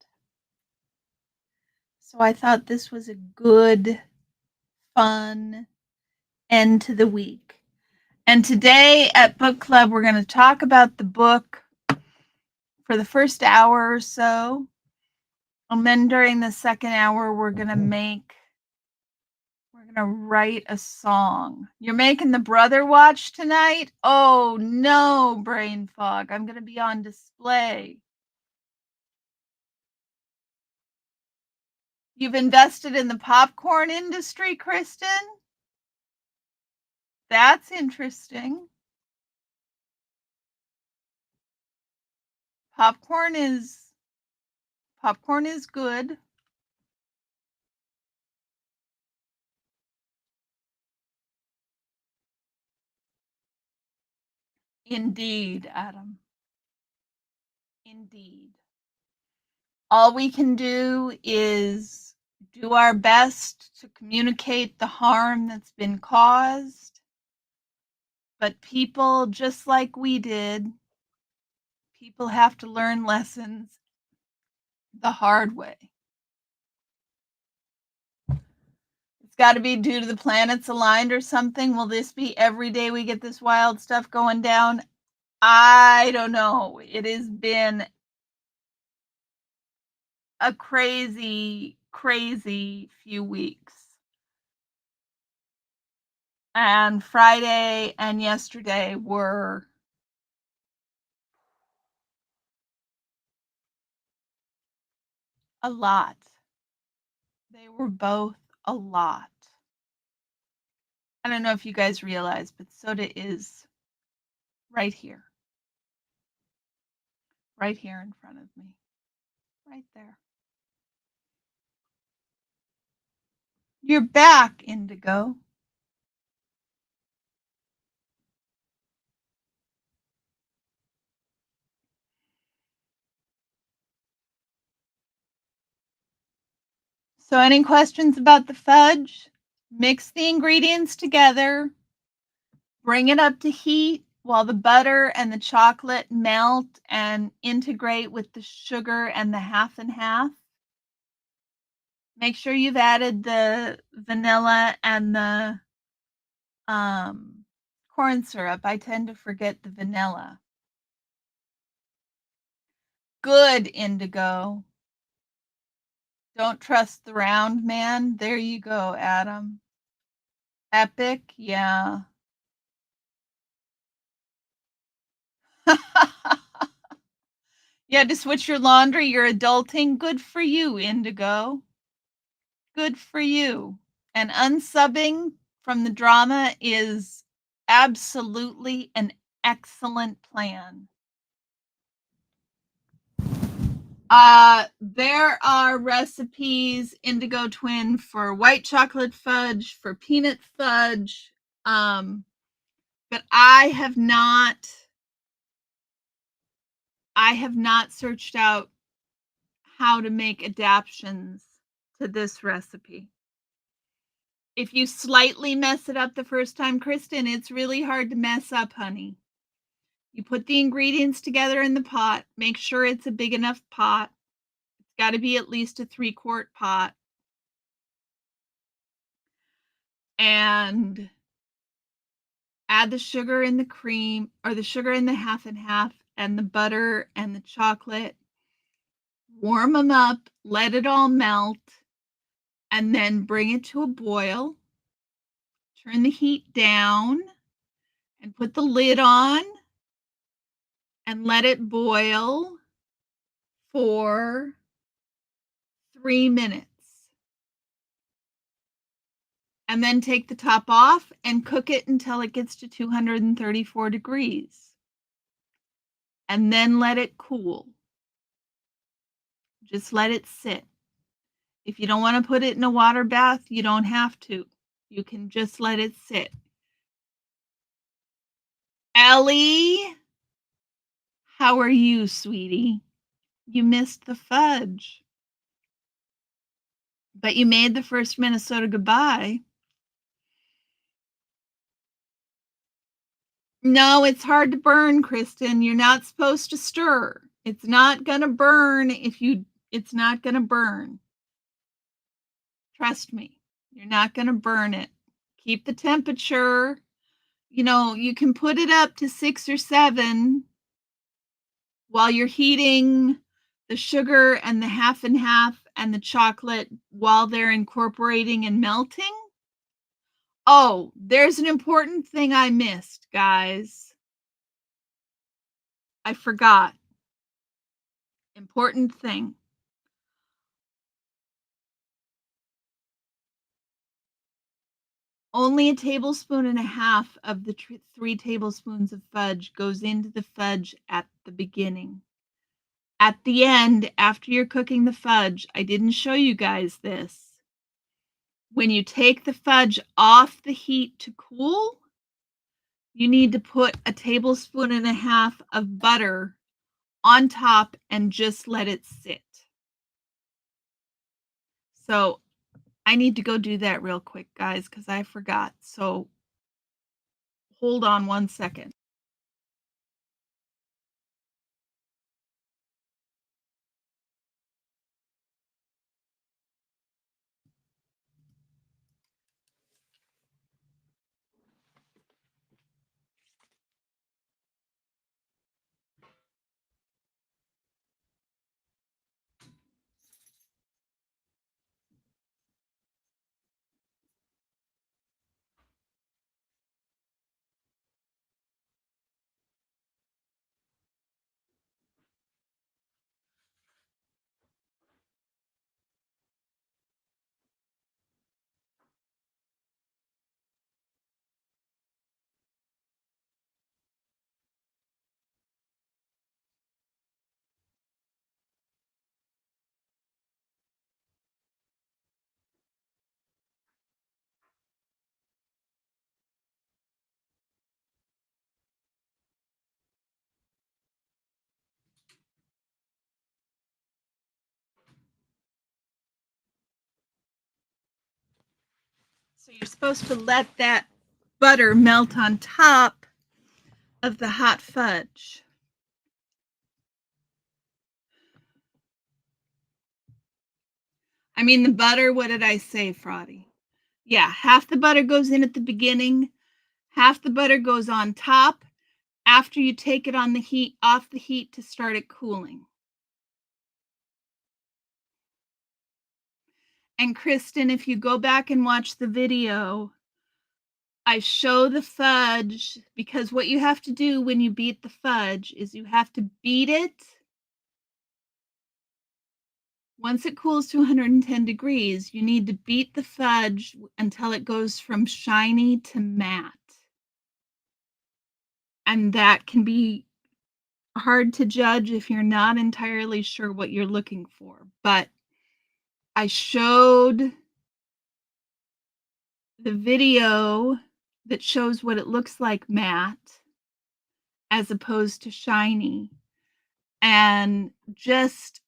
So I thought this was a good, fun end to the week. And today at book club, we're going to talk about the book for the first hour or so. And then during the second hour, we're going to write a song. You're making the brother watch tonight? Oh no, brain fog. I'm going to be on display. You've invested in the popcorn industry, Kristen? That's interesting. Popcorn is good. Indeed, Adam. Indeed. All we can do is do our best to communicate the harm that's been caused. But people, just like we did, people have to learn lessons the hard way. It's got to be due to the planets aligned or something. Will this be every day we get this wild stuff going down? I don't know. It has been a crazy, crazy few weeks. And Friday and yesterday were a lot. They were both a lot. I don't know if you guys realize, but soda is right here. Right here in front of me. Right there. You're back, Indigo. So any questions about the fudge? Mix the ingredients together. Bring it up to heat while the butter and the chocolate melt and integrate with the sugar and the half and half. Make sure you've added the vanilla and the corn syrup. I tend to forget the vanilla. Good, Indigo. Don't trust the round man. There you go, Adam. Epic, yeah. You had to switch your laundry. You're adulting. Good for you, Indigo. Good for you. And unsubbing from the drama is absolutely an excellent plan. There are recipes, Indigo Twin, for white chocolate fudge, for peanut fudge, but I have not searched out how to make adaptations to this recipe. If you slightly mess it up the first time, Kristen, it's really hard to mess up, honey. You put the ingredients together in the pot. Make sure it's a big enough pot. It's got to be at least a 3-quart pot. And add the sugar and the cream, or the sugar and the half and half, and the butter and the chocolate. Warm them up, let it all melt, and then bring it to a boil. Turn the heat down and put the lid on and let it boil for 3 minutes. And then take the top off and cook it until it gets to 234 degrees. And then let it cool. Just let it sit. If you don't want to put it in a water bath, you don't have to. You can just let it sit. Ellie, how are you, sweetie? You missed the fudge. But you made the first Minnesota goodbye. No, it's hard to burn, Kristen. You're not supposed to stir. It's not going to burn it's not going to burn. Trust me, you're not going to burn it. Keep the temperature. You can put it up to 6 or 7 while you're heating the sugar and the half and half and the chocolate while they're incorporating and melting. Oh, there's an important thing I missed, guys. I forgot. Important thing. Only 1.5 tablespoons of the 3 tablespoons of fudge goes into the fudge at the beginning. At the end, after you're cooking the fudge, I didn't show you guys this. When you take the fudge off the heat to cool, you need to put 1.5 tablespoons of butter on top and just let it sit. So I need to go do that real quick, guys, because I forgot. So hold on 1 second. So you're supposed to let that butter melt on top of the hot fudge. I mean, the butter, what did I say, Frotty? Yeah, half the butter goes in at the beginning, half the butter goes on top after you take it on the heat, off the heat to start it cooling. And Kristen, if you go back and watch the video, I show the fudge, because what you have to do when you beat the fudge is you have to beat it. Once it cools to 110 degrees, you need to beat the fudge until it goes from shiny to matte. And that can be hard to judge if you're not entirely sure what you're looking for. But I showed the video that shows what it looks like matte as opposed to shiny. And just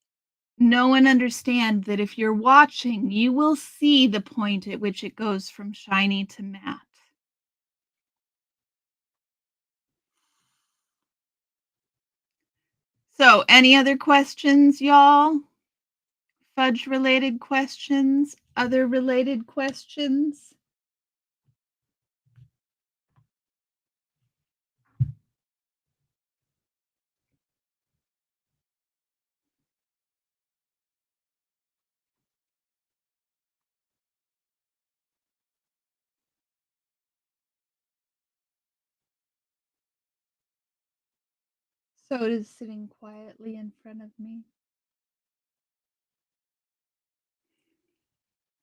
know and understand that if you're watching, you will see the point at which it goes from shiny to matte. So, any other questions, y'all? Fudge related questions? Other related questions? Soda's sitting quietly in front of me.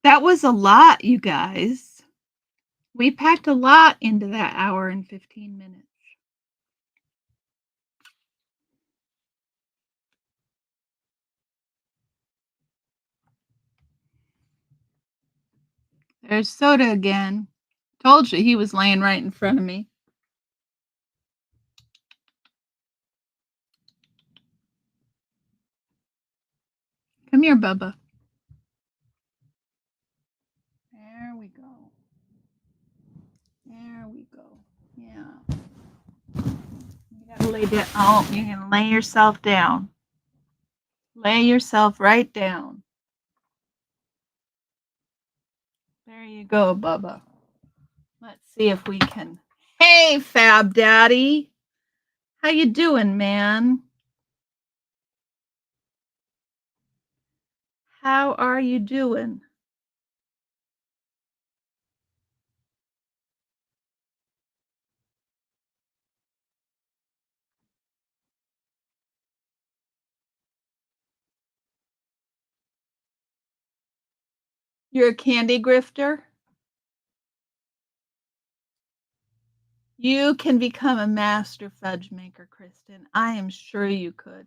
That was a lot, you guys. We packed a lot into that hour and 15 minutes. There's Soda again. Told you he was laying right in front of me. Come here, Bubba. There we go. There we go. Yeah. You gotta lay down. Oh, you're gonna lay yourself down. Lay yourself right down. There you go, Bubba. Let's see if we can. Hey, Fab Daddy. How you doing, man? How are you doing? You're a candy grifter? You can become a master fudge maker, Kristen. I am sure you could.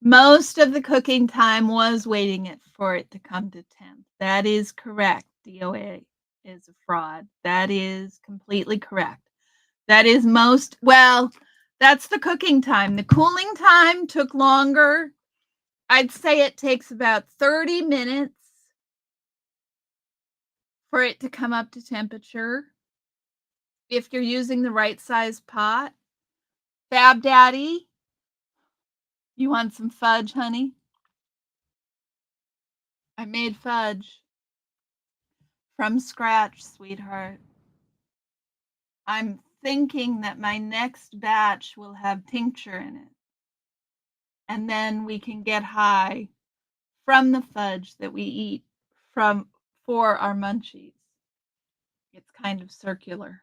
Most of the cooking time was waiting for it to come to temp. That is correct. DOA is a fraud. That is completely correct. That is that's the cooking time. The cooling time took longer. I'd say it takes about 30 minutes for it to come up to temperature if you're using the right size pot. Fab Daddy, you want some fudge, honey? I made fudge from scratch, sweetheart. I'm thinking that my next batch will have tincture in it. And then we can get high from the fudge that we eat for our munchies. It's kind of circular.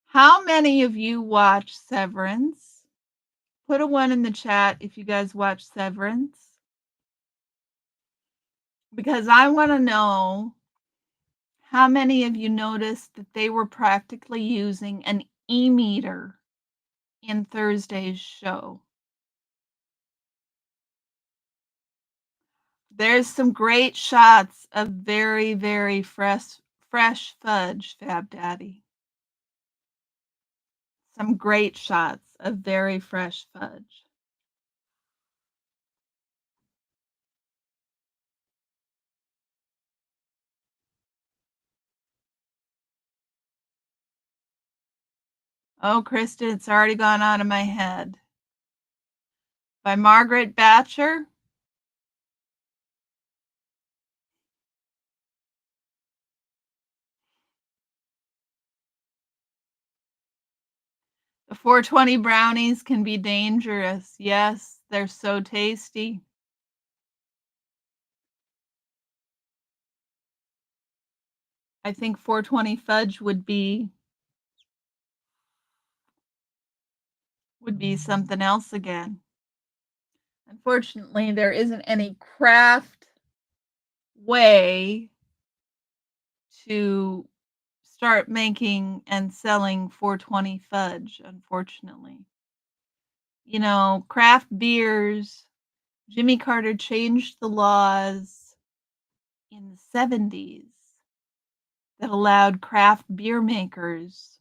How many of you watch Severance? Put a 1 in the chat if you guys watch Severance. Because I want to know how many of you noticed that they were practically using an e-meter in Thursday's show. There's some great shots of very, very fresh fudge, Fab Daddy. Some great shots of very fresh fudge. Oh, Kristen, it's already gone out of my head. By Margaret Batcher. The 420 brownies can be dangerous. Yes, they're so tasty. I think 420 fudge would be something else again. Unfortunately, there isn't any craft way to start making and selling 420 fudge, unfortunately. You know, craft beers, Jimmy Carter changed the laws in the 70s that allowed craft beer makers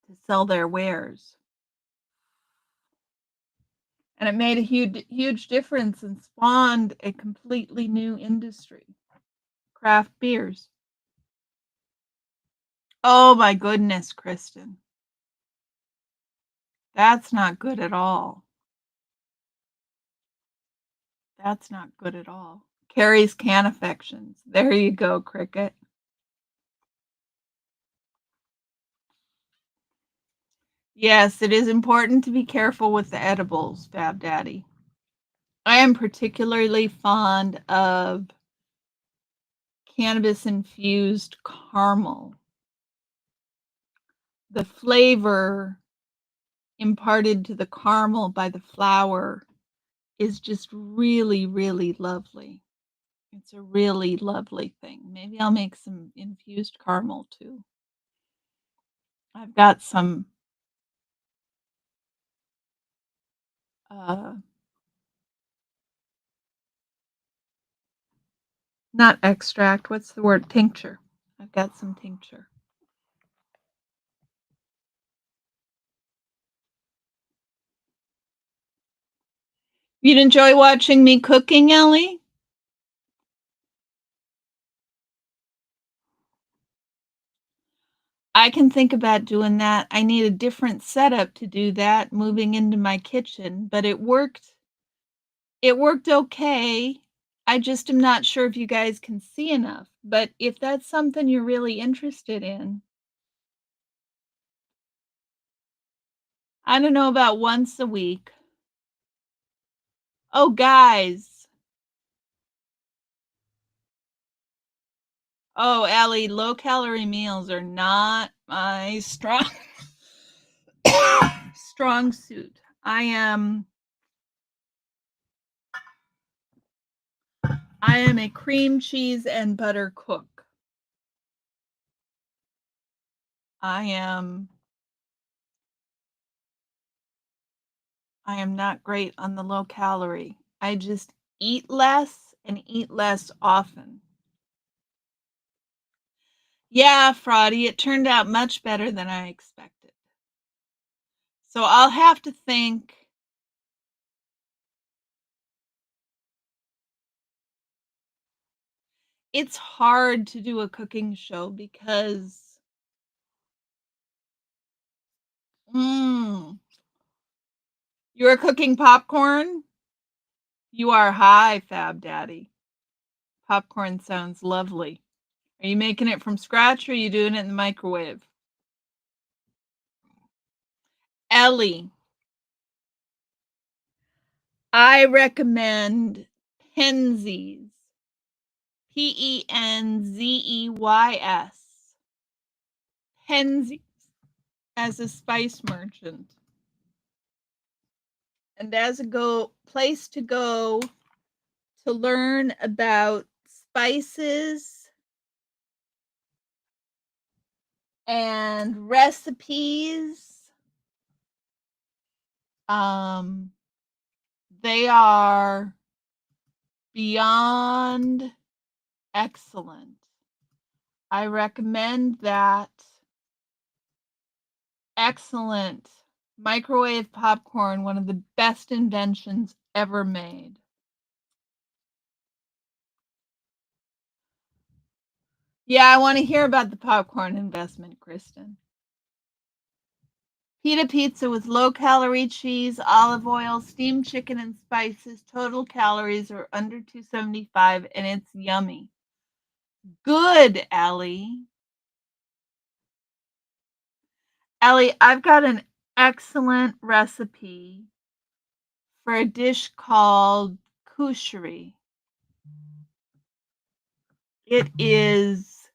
to sell their wares. And it made a huge difference and spawned a completely new industry, craft beers. Oh my goodness, Kristen. That's not good at all. That's not good at all. Carries can affections. There you go, Cricket. Yes, it is important to be careful with the edibles, Fab Daddy. I am particularly fond of cannabis-infused caramel. The flavor imparted to the caramel by the flower is just really, really lovely. It's a really lovely thing. Maybe I'll make some infused caramel too. I've got some uh, not extract, what's the word? Tincture. I've got some tincture. You'd enjoy watching me cooking, Ellie? I can think about doing that. I need a different setup to do that, moving into my kitchen, but it worked. It worked okay. I just am not sure if you guys can see enough. But if that's something you're really interested in, I don't know about once a week. Oh, guys. Oh, Ellie, low calorie meals are not my strong suit. I am a cream cheese and butter cook. I am not great on the low calorie. I just eat less and eat less often. Yeah, Fraudy, it turned out much better than I expected. So I'll have to think. It's hard to do a cooking show because you're cooking popcorn? You are high, Fab Daddy. Popcorn sounds lovely. Are you making it from scratch or are you doing it in the microwave? Ellie, I recommend Penzeys. Penzeys. Penzeys as a spice merchant. And as a place to go to learn about spices and recipes. They are beyond excellent. I recommend that. Excellent microwave popcorn, one of the best inventions ever made. Yeah, I want to hear about the popcorn investment, Kristen. Pita pizza with low-calorie cheese, olive oil, steamed chicken, and spices. Total calories are under 275, and it's yummy. Good, Ellie. Ellie, I've got an excellent recipe for a dish called kushari. It is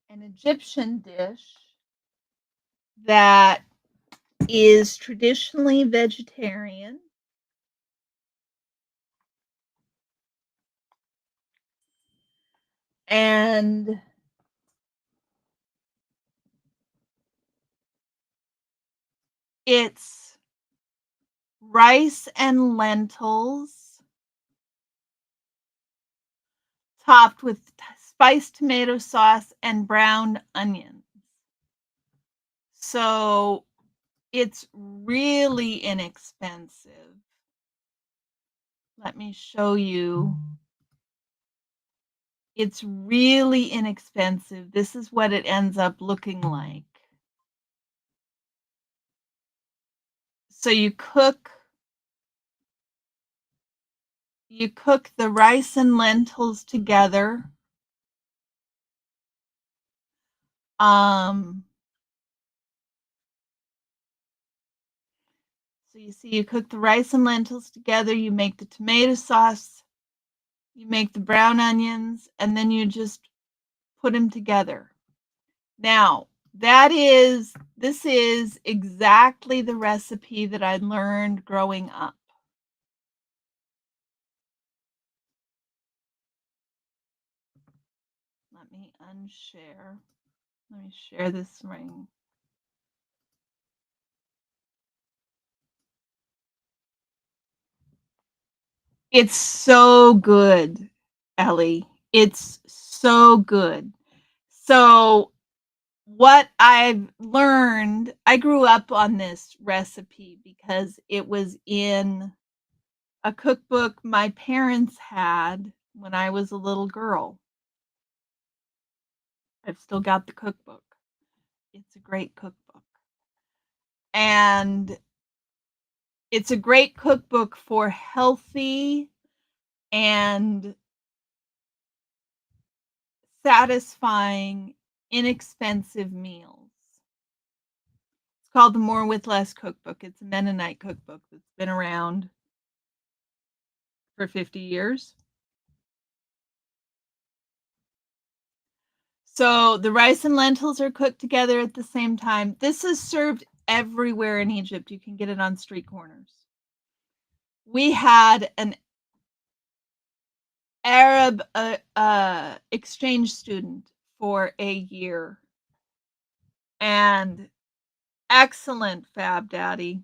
an Egyptian dish that is traditionally vegetarian. And it's rice and lentils topped with spiced tomato sauce and browned onions. So it's really inexpensive. Let me show you. It's really inexpensive. This is what it ends up looking like. So you cook the rice and lentils together. So you see, you cook the rice and lentils together, you make the tomato sauce, you make the brown onions, and then you just put them together. Now, this is exactly the recipe that I learned growing up. Let me unshare. Let me share this ring. It's so good, Ellie. It's so good. So what I've learned, I grew up on this recipe because it was in a cookbook my parents had when I was a little girl. I've still got the cookbook. It's a great cookbook. And it's a great cookbook for healthy and satisfying, inexpensive meals. It's called the More with Less cookbook. It's a Mennonite cookbook that's been around for 50 years. So the rice and lentils are cooked together at the same time. This is served everywhere in Egypt. You can get it on street corners. We had an Arab exchange student for a year. And excellent, Fab Daddy.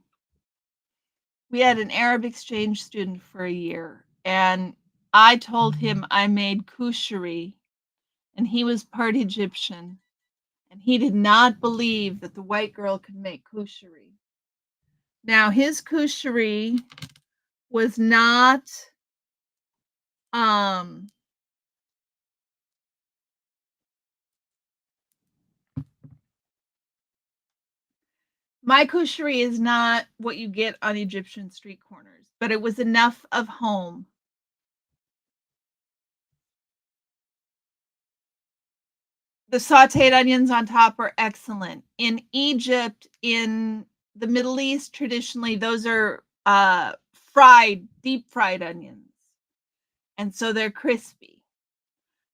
We had an Arab exchange student for a year. And I told him I made kushari. And he was part Egyptian. And he did not believe that the white girl could make kushari. Now, his kushari was not my kushari is not what you get on Egyptian street corners, but it was enough of home. The sauteed onions on top are excellent. In Egypt, in the Middle East, traditionally, those are deep fried onions. And so they're crispy.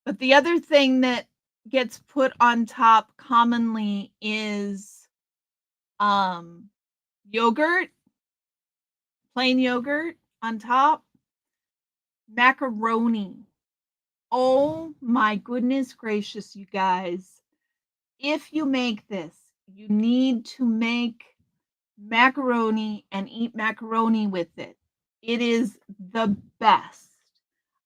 But the other thing that gets put on top commonly is yogurt, plain yogurt on top, macaroni. Oh my goodness gracious, you guys. If you make this, you need to make macaroni and eat macaroni with it. It is the best.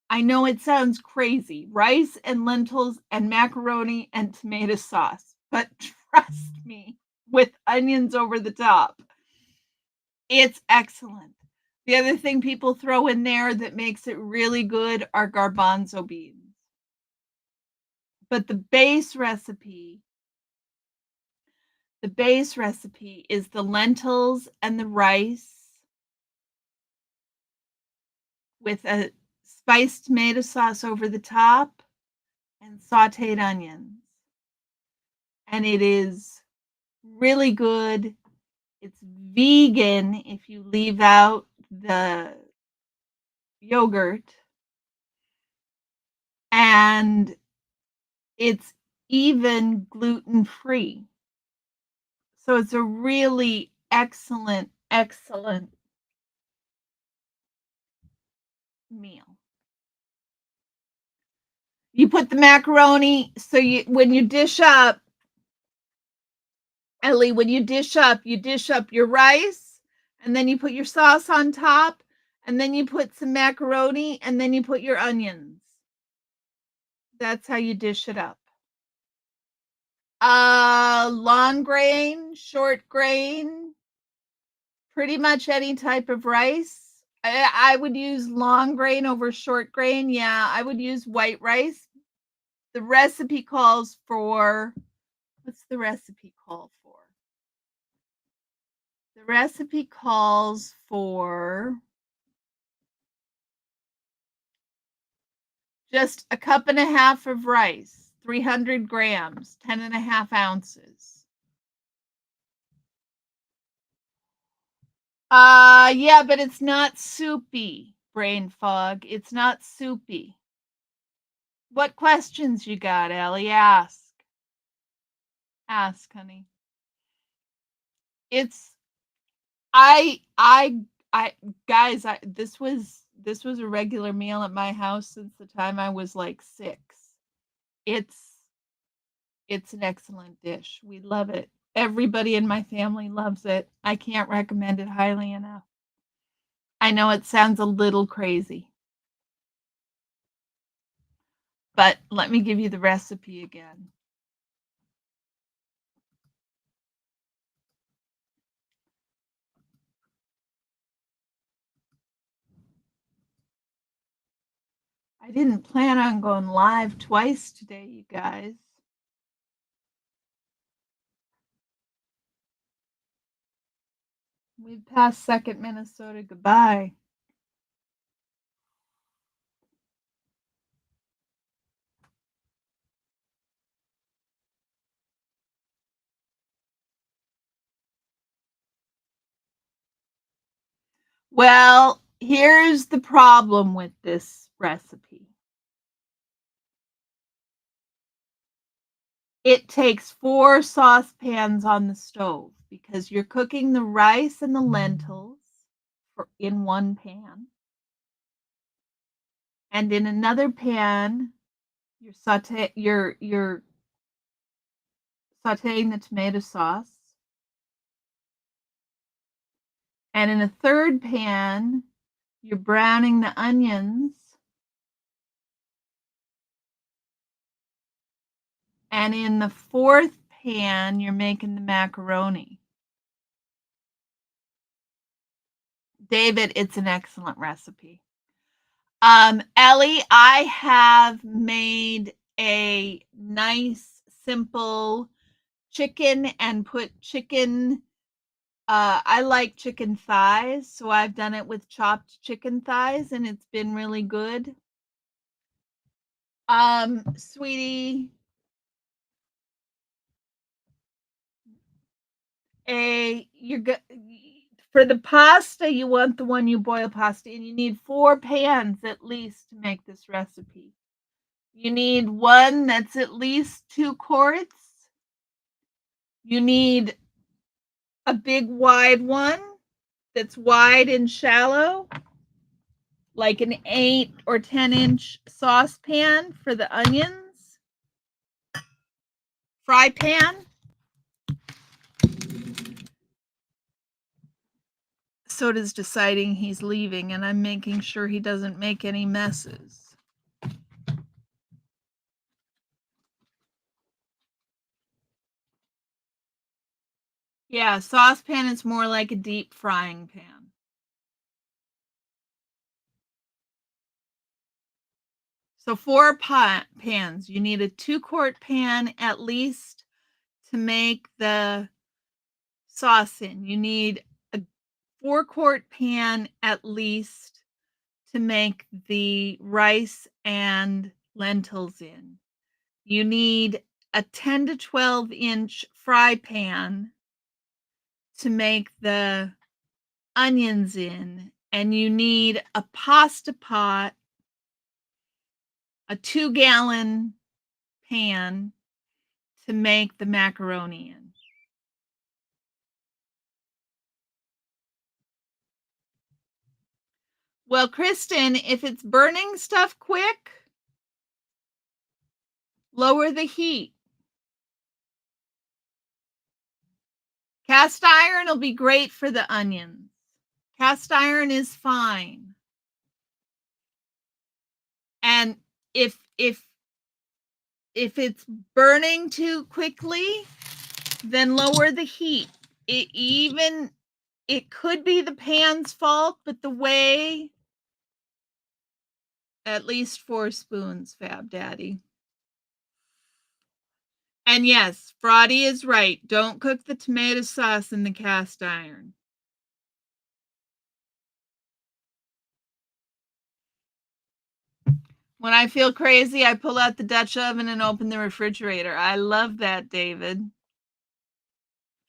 I know it sounds crazy. Rice and lentils and macaroni and tomato sauce. But trust me, with onions over the top, it's excellent. The other thing people throw in there that makes it really good are garbanzo beans. But the base recipe is the lentils and the rice with a spiced tomato sauce over the top and sauteed onions. And it is really good. It's vegan if you leave out the yogurt. And it's even gluten-free. So it's a really excellent, excellent meal. You put the macaroni, so when you dish up, Ellie, when you dish up your rice, and then you put your sauce on top, and then you put some macaroni, and then you put your onions. That's how you dish it up. Long grain, short grain, pretty much any type of rice. I would use long grain over short grain. Yeah, I would use white rice. The recipe calls for, what's the recipe call for? The recipe calls for just a cup and a half of rice, 300 grams, 10.5 ounces. Yeah, but it's not soupy, brain fog. It's not soupy. What questions you got, Ellie? Ask. Ask, honey. It's I guys, this was a regular meal at my house since the time I was like 6. It's an excellent dish. We love it. Everybody in my family loves it. I can't recommend it highly enough. I know it sounds a little crazy, but let me give you the recipe again. I didn't plan on going live twice today, you guys. We've passed second Minnesota goodbye. Well, here's the problem with this recipe. It takes 4 saucepans on the stove because you're cooking the rice and the lentils in one pan. And in another pan, you're sauteing the tomato sauce. And in a third pan, you're browning the onions. And in the fourth pan, you're making the macaroni. David, it's an excellent recipe. Ellie, I have made a nice, simple chicken and put chicken. I like chicken thighs, so I've done it with chopped chicken thighs, and it's been really good. Sweetie, for the pasta, you want the one you boil pasta in. You need 4 pans at least to make this recipe. You need one that's at least 2 quarts. You need a big wide one that's wide and shallow, like an 8 or 10-inch saucepan for the onions. Fry pan. Soda's deciding he's leaving, and I'm making sure he doesn't make any messes. Yeah, saucepan is more like a deep frying pan. So 4 pans. You need a 2-quart pan at least to make the sauce in. You need a 4-quart pan at least to make the rice and lentils in. You need a 10 to 12-inch fry pan to make the onions in, and you need a pasta pot, a 2-gallon pan to make the macaroni in. Well, Kristen, if it's burning stuff quick, lower the heat. Cast iron will be great for the onions. Cast iron is fine. And if it's burning too quickly, then lower the heat. It could be the pan's fault, but the way, at least 4 spoons, Fab Daddy. And yes, Frotty is right. Don't cook the tomato sauce in the cast iron. When I feel crazy, I pull out the Dutch oven and open the refrigerator. I love that, David.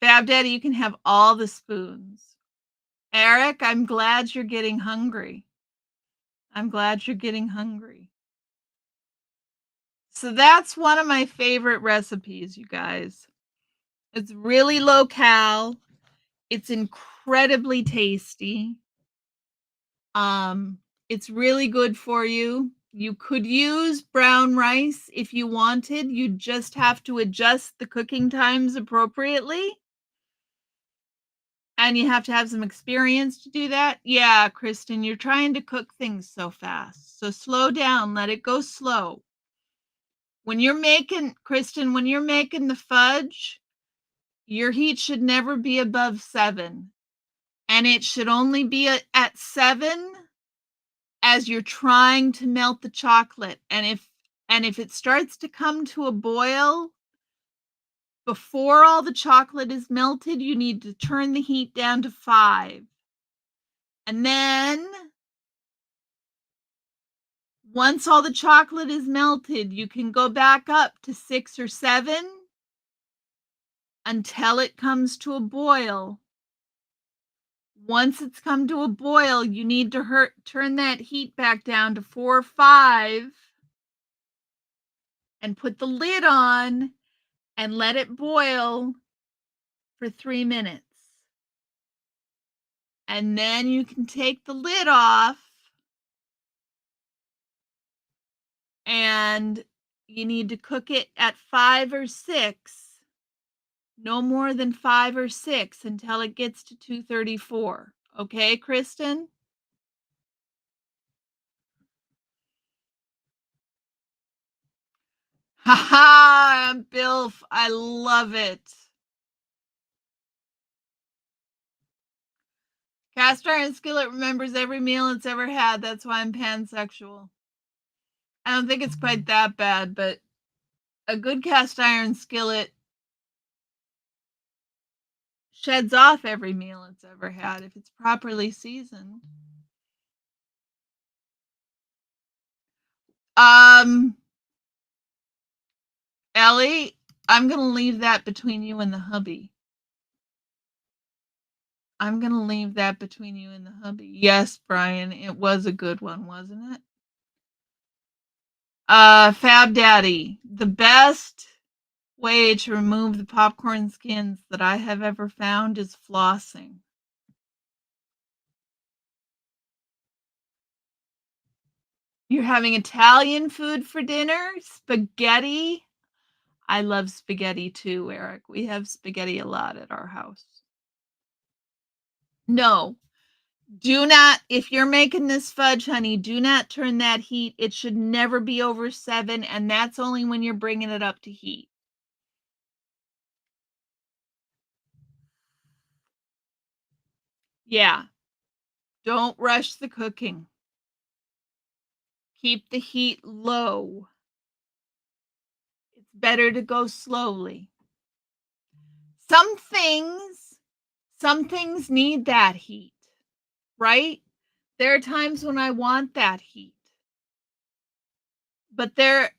Fab Daddy, you can have all the spoons. Eric, I'm glad you're getting hungry. I'm glad you're getting hungry. So that's one of my favorite recipes, you guys. It's really low cal. It's incredibly tasty. It's really good for you. You could use brown rice if you wanted. You just have to adjust the cooking times appropriately. And you have to have some experience to do that. Yeah, Kristen, you're trying to cook things so fast. So slow down, let it go slow. When you're making, Kristen, when you're making the fudge, your heat should never be above 7. And it should only be at 7 as you're trying to melt the chocolate. And if it starts to come to a boil before all the chocolate is melted, you need to turn the heat down to 5. And then once all the chocolate is melted, you can go back up to 6 or 7 until it comes to a boil. Once it's come to a boil, you need to turn that heat back down to 4 or 5 and put the lid on and let it boil for 3 minutes. And then you can take the lid off and you need to cook it at 5 or 6, no more than 5 or 6 until it gets to 234. Okay, Kristen? Ha ha, Bilf, I love it. Cast iron skillet remembers every meal it's ever had. That's why I'm pansexual. I don't think it's quite that bad, but a good cast iron skillet sheds off every meal it's ever had if it's properly seasoned. Ellie, I'm going to leave that between you and the hubby. I'm going to leave that between you and the hubby. Yes, Brian, it was a good one, wasn't it? Fab Daddy, the best way to remove the popcorn skins that I have ever found is flossing. You're having Italian food for dinner? Spaghetti? I love spaghetti too, Eric. We have spaghetti a lot at our house. No, do not, if you're making this fudge, honey, do not turn that heat. It should never be over 7, and that's only when you're bringing it up to heat. Yeah, don't rush the cooking. Keep the heat low. It's better to go slowly. Some things need that heat, right? There are times when I want that heat. But there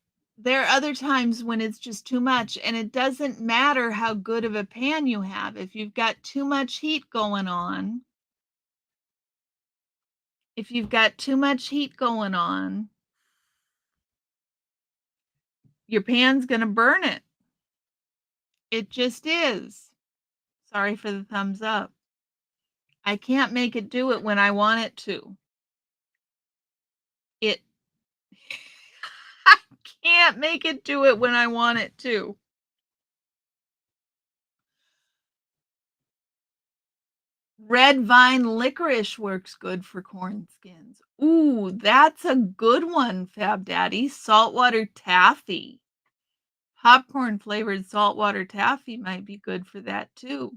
are other times when it's just too much, and it doesn't matter how good of a pan you have. If you've got too much heat going on, your pan's going to burn it. It just is. Sorry for the thumbs up. I can't make it do it when I want it to. I can't make it do it when I want it to. Red vine licorice works good for corn skins. Ooh, that's a good one, Fab Daddy. Saltwater taffy. Popcorn flavored saltwater taffy might be good for that too.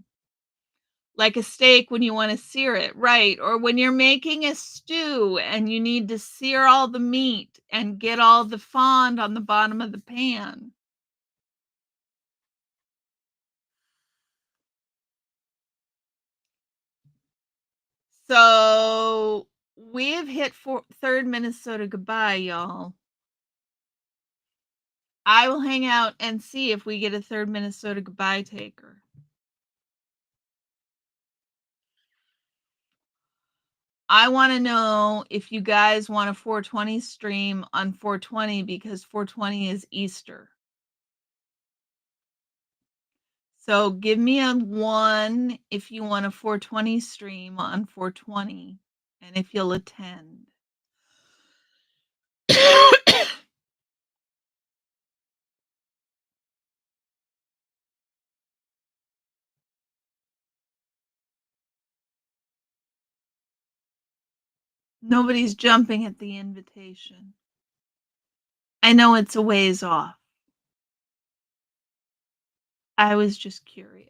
Like a steak when you want to sear it, right? Or when you're making a stew and you need to sear all the meat and get all the fond on the bottom of the pan. So we've hit third Minnesota goodbye, y'all. I will hang out and see if we get a third Minnesota goodbye taker. I want to know if you guys want a 420 stream on 420 because 420 is Easter. So give me a 1 if you want a 420 stream on 420 and if you'll attend. Nobody's jumping at the invitation. I know it's a ways off. I was just curious.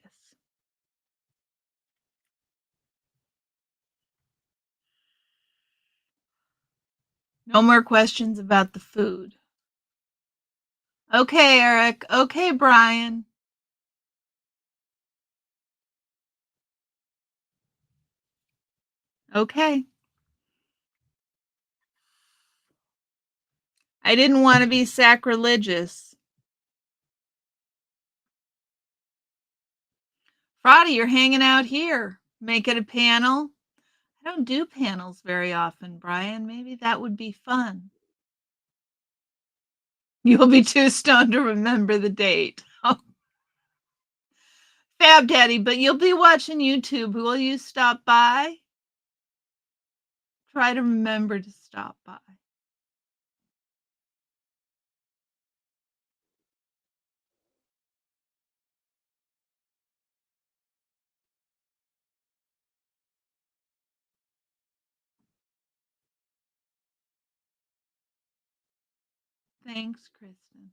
No more questions about the food. Okay, Eric. Okay, Brian. Okay. I didn't want to be sacrilegious. Friday, you're hanging out here. Make it a panel. I don't do panels very often, Brian. Maybe that would be fun. You'll be too stoned to remember the date. Oh. Fab Daddy, but you'll be watching YouTube. Will you stop by? Try to remember to stop by. Thanks, Kristen.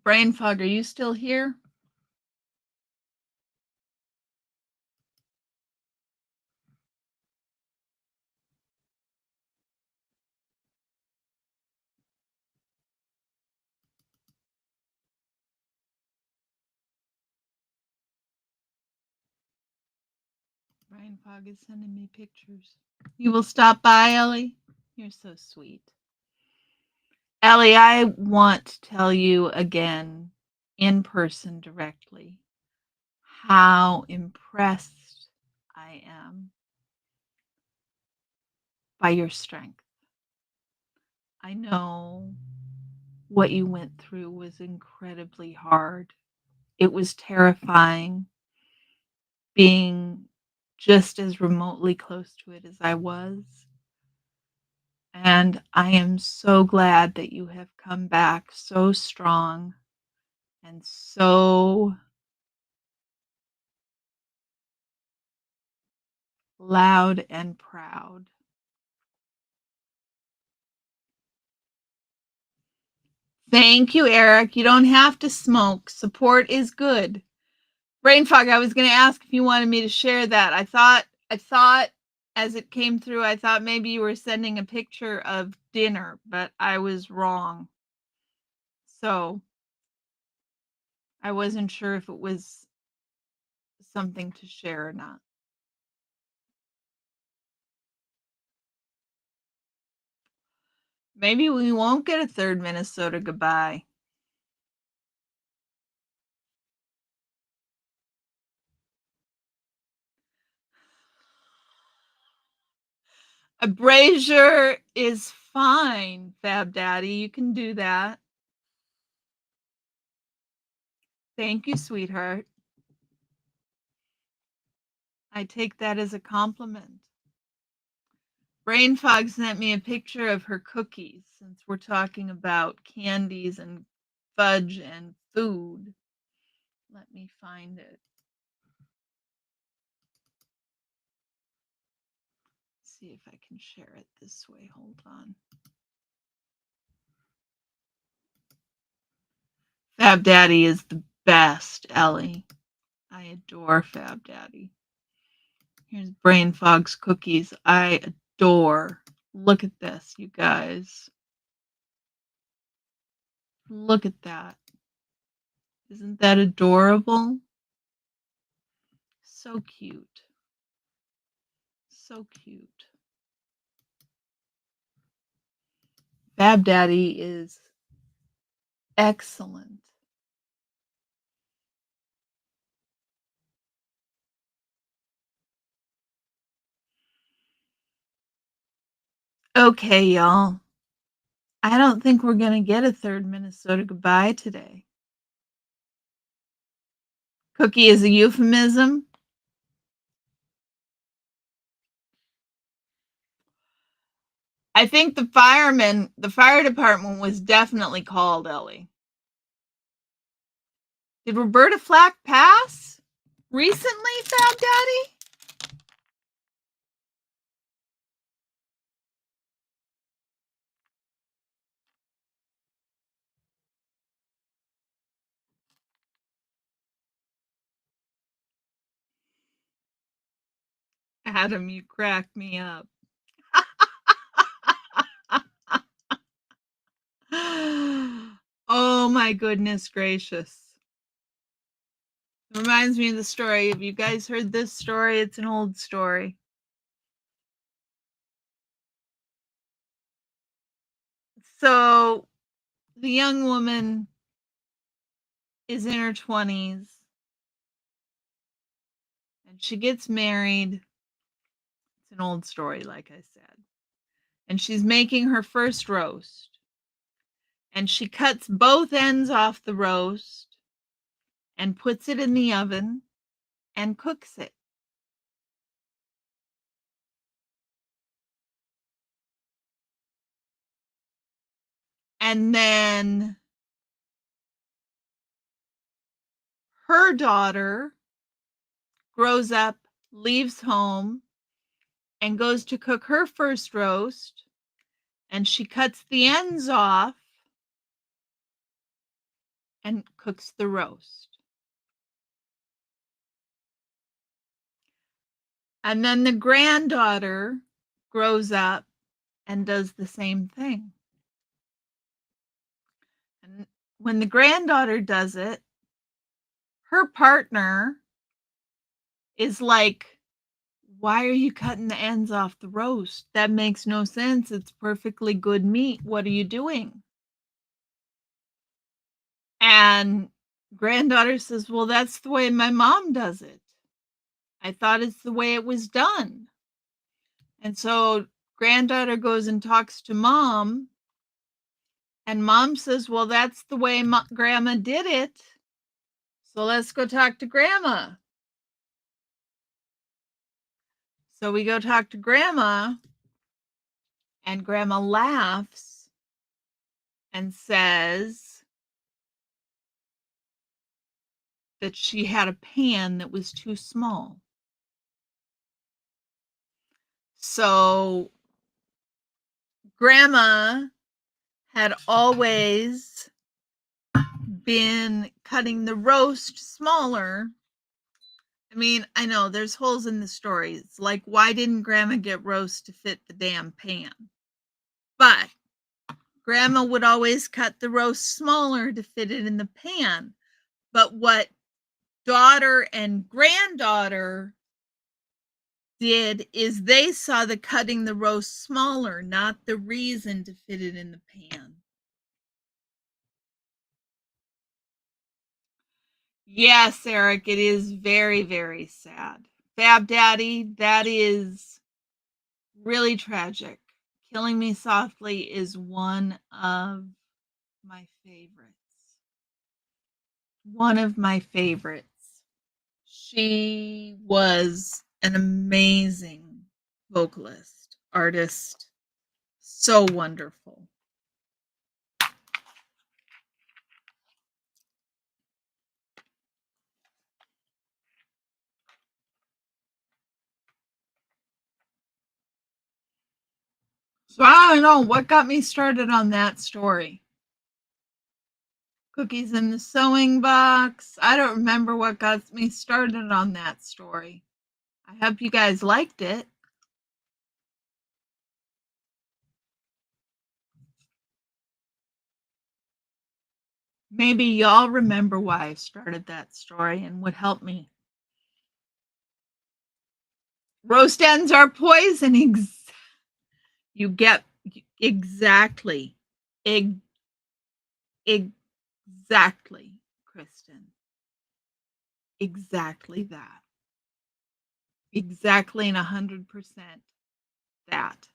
Brain fog, are you still here? Brain fog is sending me pictures. You will stop by, Ellie? You're so sweet. Ellie, I want to tell you again, in person directly, how impressed I am by your strength. I know what you went through was incredibly hard. It was terrifying being just as remotely close to it as I was. And I am so glad that you have come back so strong and so loud and proud. Thank you, Eric. You don't have to smoke. Support is good. Brain fog, I was going to ask if you wanted me to share that. I thought as it came through, I thought maybe you were sending a picture of dinner, but I was wrong. So I wasn't sure if it was something to share or not. Maybe we won't get a third Minnesota goodbye. A brazier is fine, Fab Daddy. You can do that. Thank you, sweetheart. I take that as a compliment. Brain Fog sent me a picture of her cookies since we're talking about candies and fudge and food. Let me find it. See if I can share it this way. Hold on. Fab Daddy is the best, Ellie. I adore Fab Daddy. Here's Brain Fog's cookies. I adore. Look at this, you guys. Look at that. Isn't that adorable? So cute. So cute. Bab Daddy is excellent. Okay, y'all. I don't think we're going to get a third Minnesota goodbye today. Cookie is a euphemism. I think the fire department was definitely called, Ellie. Did Roberta Flack pass recently, Fab Daddy? Adam, you cracked me up. Oh my goodness gracious. It reminds me of the story. Have you guys heard this story? It's an old story. So the young woman is in her 20s and she gets married. It's an old story, like I said. And she's making her first roast. And she cuts both ends off the roast and puts it in the oven and cooks it. And then her daughter grows up, leaves home, and goes to cook her first roast. And she cuts the ends off and cooks the roast. And then the granddaughter grows up and does the same thing. And when the granddaughter does it, her partner is like, "Why are you cutting the ends off the roast? That makes no sense. It's perfectly good meat. What are you doing?" And granddaughter says, "Well, that's the way my mom does it. I thought it's the way it was done." And so granddaughter goes and talks to mom, and mom says, "Well, that's the way grandma did it. So let's go talk to grandma." So we go talk to grandma, and grandma laughs and says that she had a pan that was too small. So grandma had always been cutting the roast smaller. I mean, I know there's holes in the story. It's like, why didn't grandma get roast to fit the damn pan? But grandma would always cut the roast smaller to fit it in the pan. But what daughter and granddaughter did is they saw the cutting the roast smaller, not the reason to fit it in the pan. Yes, Eric, it is very, very sad. Fab Daddy, that is really tragic. Killing Me Softly is one of my favorites. One of my favorites. She was an amazing vocalist, artist, so wonderful. So I don't know what got me started on that story. Cookies in the sewing box. I don't remember what got me started on that story. I hope you guys liked it. Maybe y'all remember why I started that story and would help me. Roast ends are poison. You get exactly. Exactly, Kristen. Exactly that. Exactly and 100% that.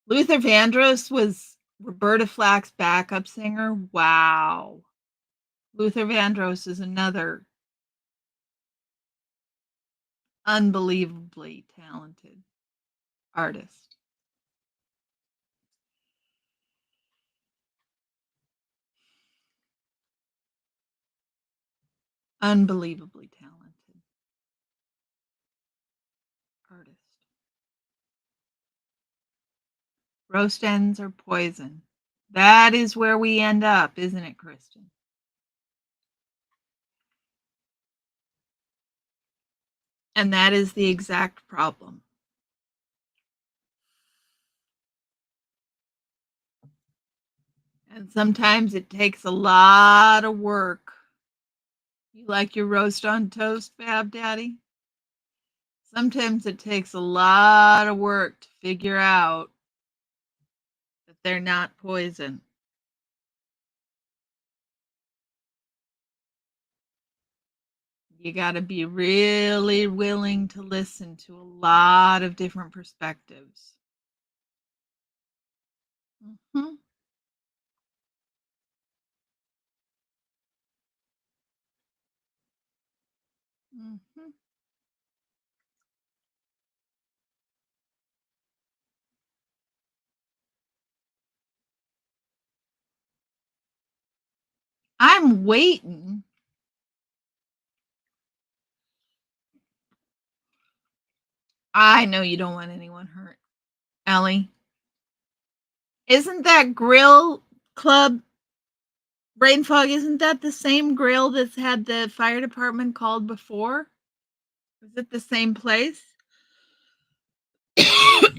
Luther Vandross was Roberta Flack's backup singer. Wow. Luther Vandross is another unbelievably talented artist. Unbelievably talented artist. Roast ends are poison. That is where we end up, isn't it, Kristen? And that is the exact problem. And sometimes it takes a lot of work. You like your roast on toast, Fab Daddy? Sometimes it takes a lot of work to figure out that they're not poison. You got to be really willing to listen to a lot of different perspectives. Mm-hmm. Mm-hmm. I'm waiting. I know you don't want anyone hurt, Ellie. Isn't that grill club brain fog? Isn't that the same grill that's had the fire department called before? Is it the same place? I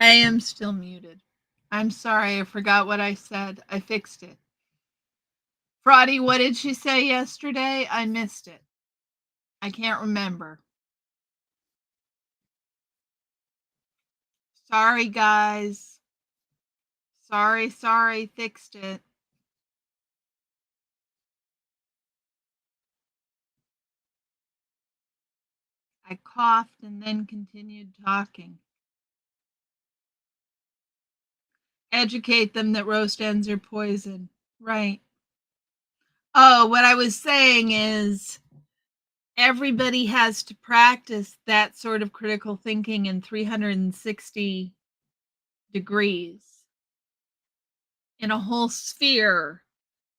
am still muted. I'm sorry, I forgot what I said. I fixed it. Fraudy, what did she say yesterday? I missed it. I can't remember. Sorry, guys. Sorry, fixed it. I coughed and then continued talking. Educate them that roast ends are poison. Right. Oh, what I was saying is everybody has to practice that sort of critical thinking in 360 degrees in a whole sphere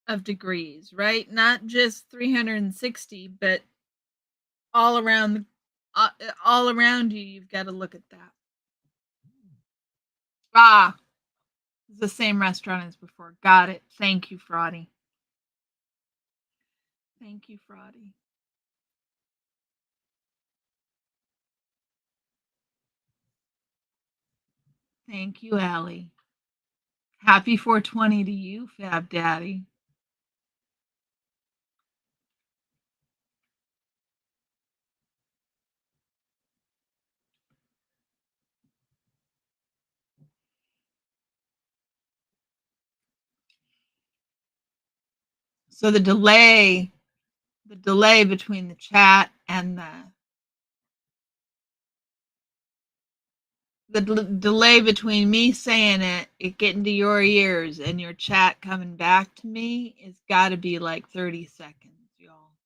of degrees, right? Not just 360, but all around all around you, you've got to look at that. Ah, it's the same restaurant as before. Got it. Thank you, Fraudy. Thank you, Fraudy. Thank you, Allie. Happy 420 to you, Fab Daddy. So the delay between the chat and the delay between me saying it getting to your ears and your chat coming back to me has got to be like 30 seconds, y'all.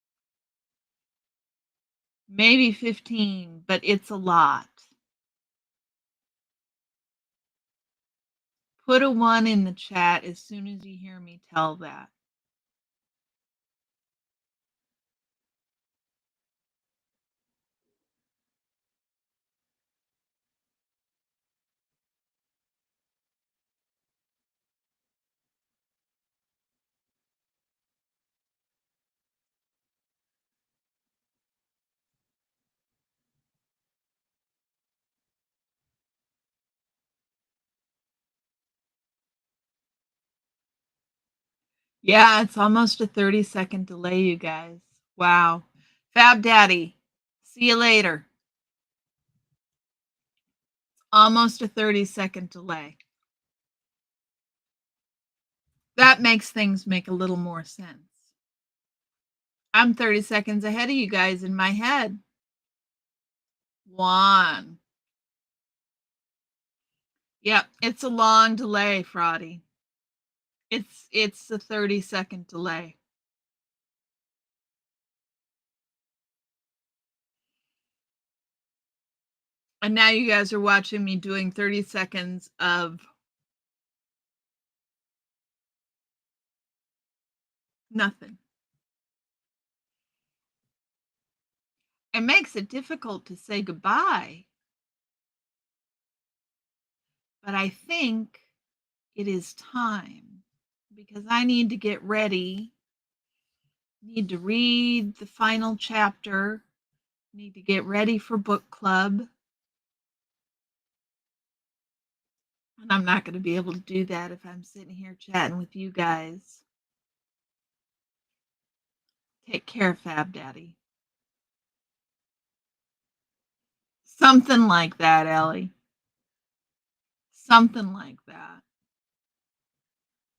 Maybe 15, but it's a lot. Put a 1 in the chat as soon as you hear me tell that. Yeah, it's almost a 30-second delay, you guys. Wow. Fab Daddy, see you later. Almost a 30-second delay. That makes things make a little more sense. I'm 30 seconds ahead of you guys in my head. 1. Yep, it's a long delay, Fraudy. It's a 30-second delay. And now you guys are watching me doing 30 seconds of nothing. It makes it difficult to say goodbye. But I think it is time because I need to get ready. Need to read the final chapter. Need to get ready for book club. And I'm not going to be able to do that if I'm sitting here chatting with you guys. Take care, Fab Daddy. Something like that, Ellie. Something like that.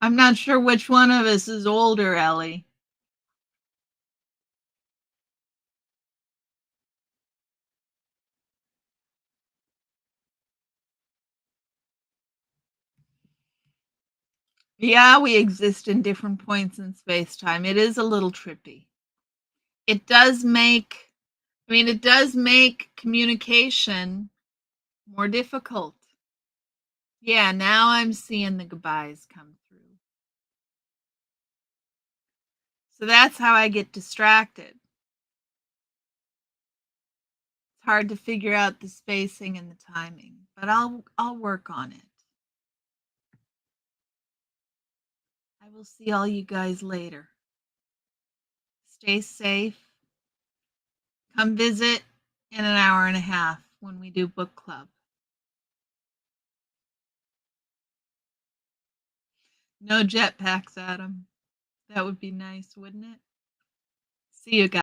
I'm not sure which one of us is older, Ellie. Yeah, we exist in different points in space-time. It is a little trippy. It does make communication more difficult. Yeah, now I'm seeing the goodbyes come through. So that's how I get distracted. It's hard to figure out the spacing and the timing, but I'll work on it. I will see all you guys later. Stay safe. Come visit in an hour and a half when we do book club. No jetpacks, Adam. That would be nice, wouldn't it? See you guys.